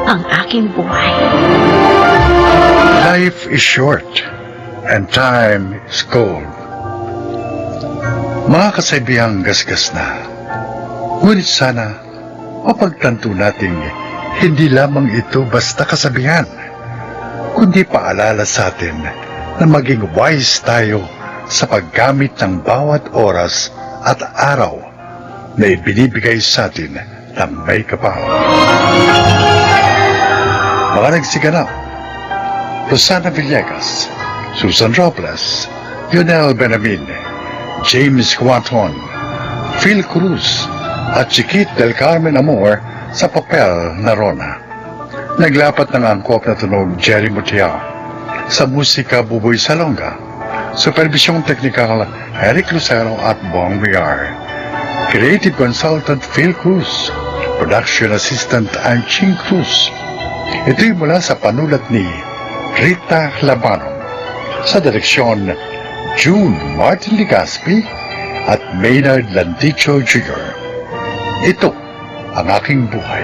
S3: ang aking buhay.
S7: Life is short and time is gold. Mga kasaibihang gasgas na, ngunit sana mapagtanto nating hindi lamang ito basta kasabihan, kundi paalala sa atin na maging wise tayo sa paggamit ng bawat oras at araw na ibinibigay sa atin ng may kapal. Mga nagsiganap, Rosana Villegas, Susan Robles, Lionel Benamin, James Quaton, Phil Cruz, at Chiquit del Carmen Amor sa papel na Rona. Naglapat ng angkop na tunog Jerry Mutiao, sa musika Buboy Salonga, supervisyong teknikal Eric Lucero at Bong Villar, creative consultant Phil Cruz, production assistant Anching Cruz. Ito'y mula sa panulat ni Rita Labanon, sa direksyon June Martin Ligaspi at Maynard Landicho Jr. Ito ang aking buhay.